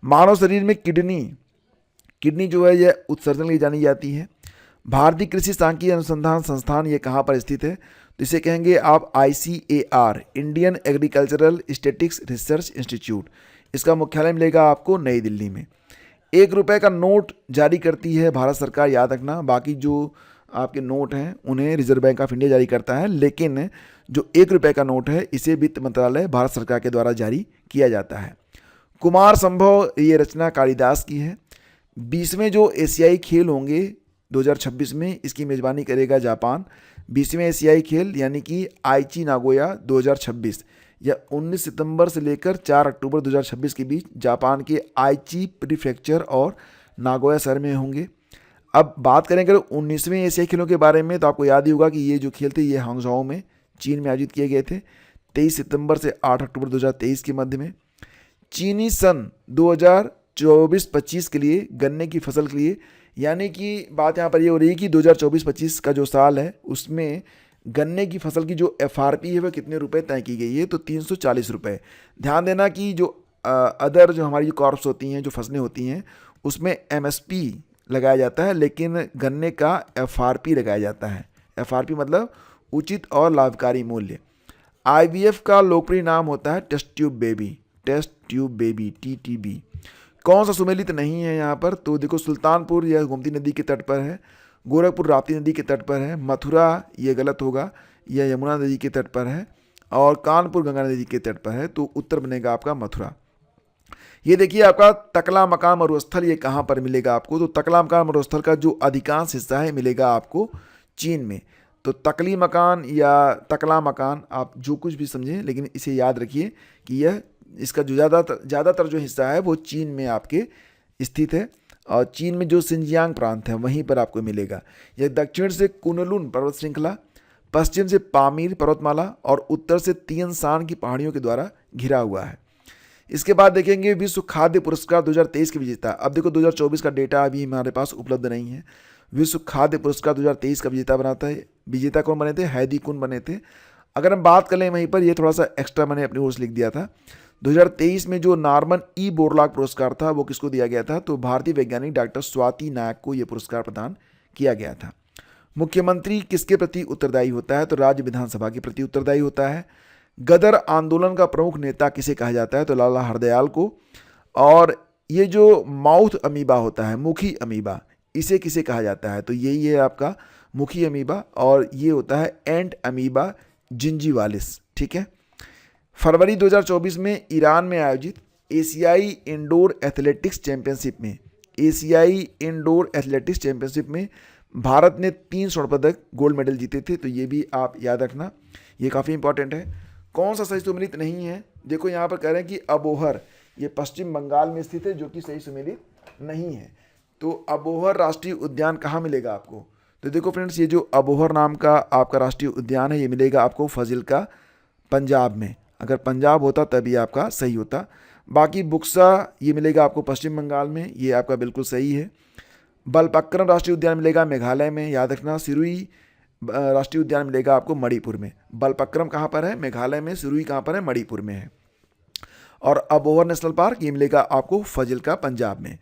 मानव शरीर में किडनी जो है यह उत्सर्जन के लिए जानी जाती है। भारतीय कृषि सांख्यिकी अनुसंधान संस्थान ये कहाँ पर स्थित है? तो इसे कहेंगे आप ICAR, Indian agricultural statistics research institute. इसका मुख्यालय मिलेगा आपको नई दिल्ली में। 1 रुपये का नोट जारी करती है भारत सरकार, याद रखना। बाकी जो आपके नोट हैं उन्हें रिजर्व बैंक ऑफ इंडिया जारी करता है, लेकिन जो 1 रुपये का नोट है इसे वित्त मंत्रालय भारत सरकार के द्वारा जारी किया जाता है। कुमार संभव ये रचना कालिदास की है। 20वें जो एशियाई खेल होंगे 2026 में, इसकी मेज़बानी करेगा जापान। 20वें एशियाई खेल यानी कि आईची नागोया 2026 या 19 सितंबर से लेकर 4 अक्टूबर 2026 के बीच जापान के आईची प्रीफेक्चर और नागोया शहर में होंगे। अब बात करें अगर 19वें एशियाई खेलों के बारे में, तो आपको याद ही होगा कि ये जो खेल थे ये हांगझाओ में चीन में आयोजित किए गए थे 23 सितंबर से 8 अक्टूबर 2023 के मध्य में। चीनी सन 2024-25 के लिए गन्ने की फसल के लिए, यानी कि बात यहाँ पर ये हो रही है कि 2024-25 का जो साल है उसमें गन्ने की फसल की जो FRP है वह कितने रुपए तय की गई है? तो 340 रुपये। ध्यान देना कि जो अदर जो हमारी जो क्रॉप्स होती हैं, जो फसलें होती हैं, उसमें MSP लगाया जाता है, लेकिन गन्ने का FRP लगाया जाता है। FRP मतलब उचित और लाभकारी मूल्य। IVF का लोकप्रिय नाम होता है टेस्ट ट्यूब बेबी TTB। कौन सा सुमेलित नहीं है यहाँ पर? तो देखो सुल्तानपुर यह गोमती नदी के तट पर है, गोरखपुर राप्ती नदी के तट पर है, मथुरा ये गलत होगा, यह यमुना नदी के तट पर है, और कानपुर गंगा नदी के तट पर है। तो उत्तर बनेगा आपका मथुरा। ये देखिए आपका तकला मकान मरुस्थल ये कहाँ पर मिलेगा आपको? तो तकला मकान मरुस्थल का जो अधिकांश हिस्सा है मिलेगा आपको चीन में। तो तकली मकान या तकला मकान आप जो कुछ भी समझें, लेकिन इसे याद रखिए कि यह इसका जो ज़्यादातर जो हिस्सा है वो चीन में आपके स्थित है, और चीन में जो सिंजियांग प्रांत है वहीं पर आपको मिलेगा। यह दक्षिण से कुनलुन पर्वत श्रृंखला, पश्चिम से पामीर पर्वतमाला और उत्तर से तियन शान की पहाड़ियों के द्वारा घिरा हुआ है। इसके बाद देखेंगे विश्व खाद्य पुरस्कार 2023 के विजेता। अब देखो 2024 का डेटा अभी हमारे पास उपलब्ध नहीं है। विश्व खाद्य पुरस्कार 2023 का विजेता कौन बने थे? हैदी कुन बने थे। अगर हम बात कर लें वहीं पर, ये थोड़ा सा एक्स्ट्रा मैंने अपनी ओर से लिख दिया था। 2023 में जो नॉर्मन ई बोरलॉग पुरस्कार था वो किसको दिया गया था? तो भारतीय वैज्ञानिक डॉक्टर स्वाति नायक को यह पुरस्कार प्रदान किया गया था। मुख्यमंत्री किसके प्रति उत्तरदायी होता है? तो राज्य विधानसभा के प्रति उत्तरदायी होता है। गदर आंदोलन का प्रमुख नेता किसे कहा जाता है? तो लाला हरदयाल को। और ये जो माउथ अमीबा होता है, मुखी अमीबा, इसे किसे कहा जाता है? तो यही है आपका मुखी अमीबा, और ये होता है एंट अमीबा जिंजीवालिस। ठीक है। फरवरी 2024 में ईरान में आयोजित एशियाई इंडोर एथलेटिक्स चैंपियनशिप में भारत ने 3 स्वर्ण पदक गोल्ड मेडल जीते थे। तो ये भी आप याद रखना, ये काफ़ी इंपॉर्टेंट है। कौन सा सही सुमेलित नहीं है? देखो यहाँ पर कह रहे हैं कि अबोहर, ये पश्चिम बंगाल में स्थित है, जो कि सही सुमेलित नहीं है। तो अबोहर राष्ट्रीय उद्यान कहाँ मिलेगा आपको? तो देखो फ्रेंड्स, ये जो अबोहर नाम का आपका राष्ट्रीय उद्यान है ये मिलेगा आपको फाजिल्का पंजाब में। अगर पंजाब होता तभी आपका सही होता। बाकी बुक्सा ये मिलेगा आपको पश्चिम बंगाल में, ये आपका बिल्कुल सही है। बलपक्रम राष्ट्रीय उद्यान मिलेगा मेघालय में, याद रखना। सिरुई राष्ट्रीय उद्यान मिलेगा आपको मणिपुर में। बलपक्रम कहाँ पर है? मेघालय में। सिरुई कहाँ पर है? मणिपुर में है। और अबोहर नेशनल पार्क ये मिलेगा आपको फाजिल्का पंजाब में।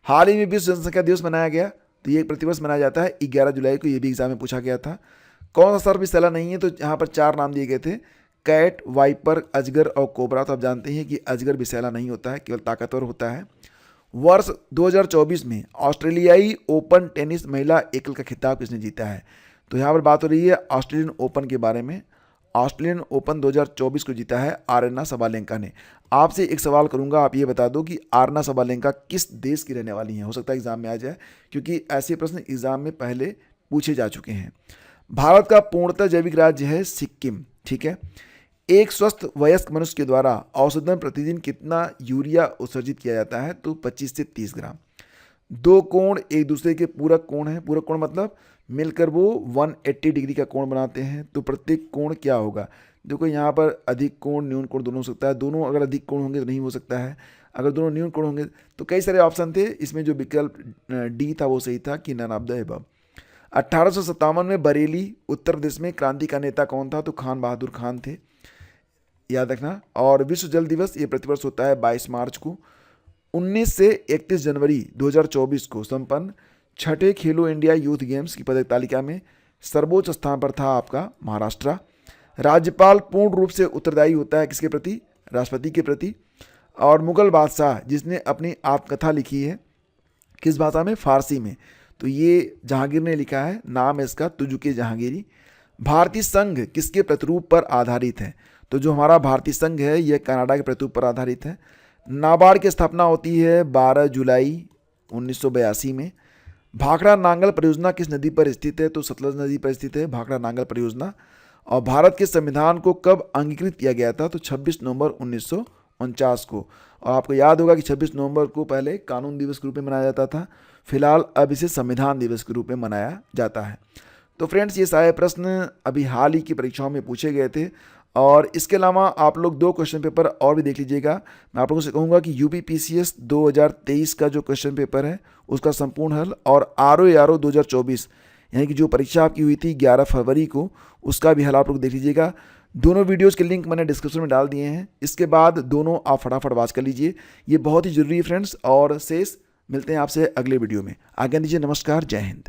हाल ही में विश्व जनसंख्या दिवस मनाया गया, तो ये प्रतिवर्ष मनाया जाता है 11 जुलाई को। ये भी एग्जाम में पूछा गया था। कौन सा सर्प सैला नहीं है? तो यहाँ पर 4 नाम दिए गए थे, कैट, वाइपर, अजगर और कोबरा। तो आप जानते हैं कि अजगर विषैला नहीं होता है, केवल ताकतवर होता है। वर्ष 2024 में ऑस्ट्रेलियाई ओपन टेनिस महिला एकल का खिताब किसने जीता है? तो यहाँ पर बात हो रही है ऑस्ट्रेलियन ओपन के बारे में। ऑस्ट्रेलियन ओपन 2024 को जीता है आर्यना सबालेंका ने। आपसे एक सवाल करूंगा, आप ये बता दो कि आर्यना सबालेंका किस देश की रहने वाली हैं? हो सकता है एग्जाम में आ जाए, क्योंकि ऐसे प्रश्न एग्जाम में पहले पूछे जा चुके हैं। भारत का पूर्णतः जैविक राज्य है सिक्किम। ठीक है। एक स्वस्थ वयस्क मनुष्य के द्वारा औसतन प्रतिदिन कितना यूरिया उत्सर्जित किया जाता है? तो 25 से 30 ग्राम। दो कोण एक दूसरे के पूरक कोण हैं, पूरक कोण मतलब मिलकर वो 180 डिग्री का कोण बनाते हैं। तो प्रत्येक कोण क्या होगा, देखो यहाँ पर अधिक कोण न्यून कोण दोनों हो सकता है, दोनों अगर अधिक कोण होंगे तो नहीं हो सकता है, अगर दोनों न्यून कोण होंगे तो कई सारे ऑप्शन थे, इसमें जो विकल्प डी था वो सही था कि नन ऑफ द एबव। 1857 में बरेली उत्तर प्रदेश में क्रांति का नेता कौन था, तो खान बहादुर खान थे, याद रखना। और विश्व जल दिवस ये प्रतिवर्ष होता है 22 मार्च को। 19 से 31 जनवरी 2024 को संपन्न छठे खेलो इंडिया यूथ गेम्स की पदक तालिका में सर्वोच्च स्थान पर था आपका महाराष्ट्र। राज्यपाल पूर्ण रूप से उत्तरदायी होता है किसके प्रति, राष्ट्रपति के प्रति। और मुगल बादशाह जिसने अपनी आत्मकथा लिखी है किस भाषा में, फारसी में, तो ये जहांगीर ने लिखा है, नाम है इसका तुजुके जहांगीरी। भारतीय संघ किसके प्रतिरूप पर आधारित है, तो जो हमारा भारतीय संघ है यह कनाडा के प्रतिरूप पर आधारित है। नाबार्ड की स्थापना होती है 12 जुलाई 1982 में। भाखड़ा नांगल परियोजना किस नदी पर स्थित है, तो सतलज नदी पर स्थित है भाखड़ा नांगल परियोजना। और भारत के संविधान को कब अंगीकृत किया गया था, तो 26 नवंबर 1949 को। और आपको याद होगा कि 26 नवंबर को पहले कानून दिवस के रूप में मनाया जाता था, फिलहाल अब इसे संविधान दिवस के रूप में मनाया जाता है। तो फ्रेंड्स ये सारे प्रश्न अभी हाल ही की परीक्षाओं में पूछे गए थे। और इसके अलावा आप लोग 2 क्वेश्चन पेपर और भी देख लीजिएगा। मैं आप लोगों से कहूँगा कि UPPCS 2023 का जो क्वेश्चन पेपर है उसका संपूर्ण हल, और ROA 2024 यानी कि जो परीक्षा आपकी हुई थी 11 फरवरी को, उसका भी हल आप लोग देख लीजिएगा। दोनों वीडियोज़ के लिंक मैंने डिस्क्रिप्शन में डाल दिए हैं, इसके बाद दोनों आप फटाफट वॉच कर लीजिए, ये बहुत ही जरूरी है फ्रेंड्स। और शेष मिलते हैं आपसे अगले वीडियो में, आज्ञा दीजिए, नमस्कार, जय हिंद।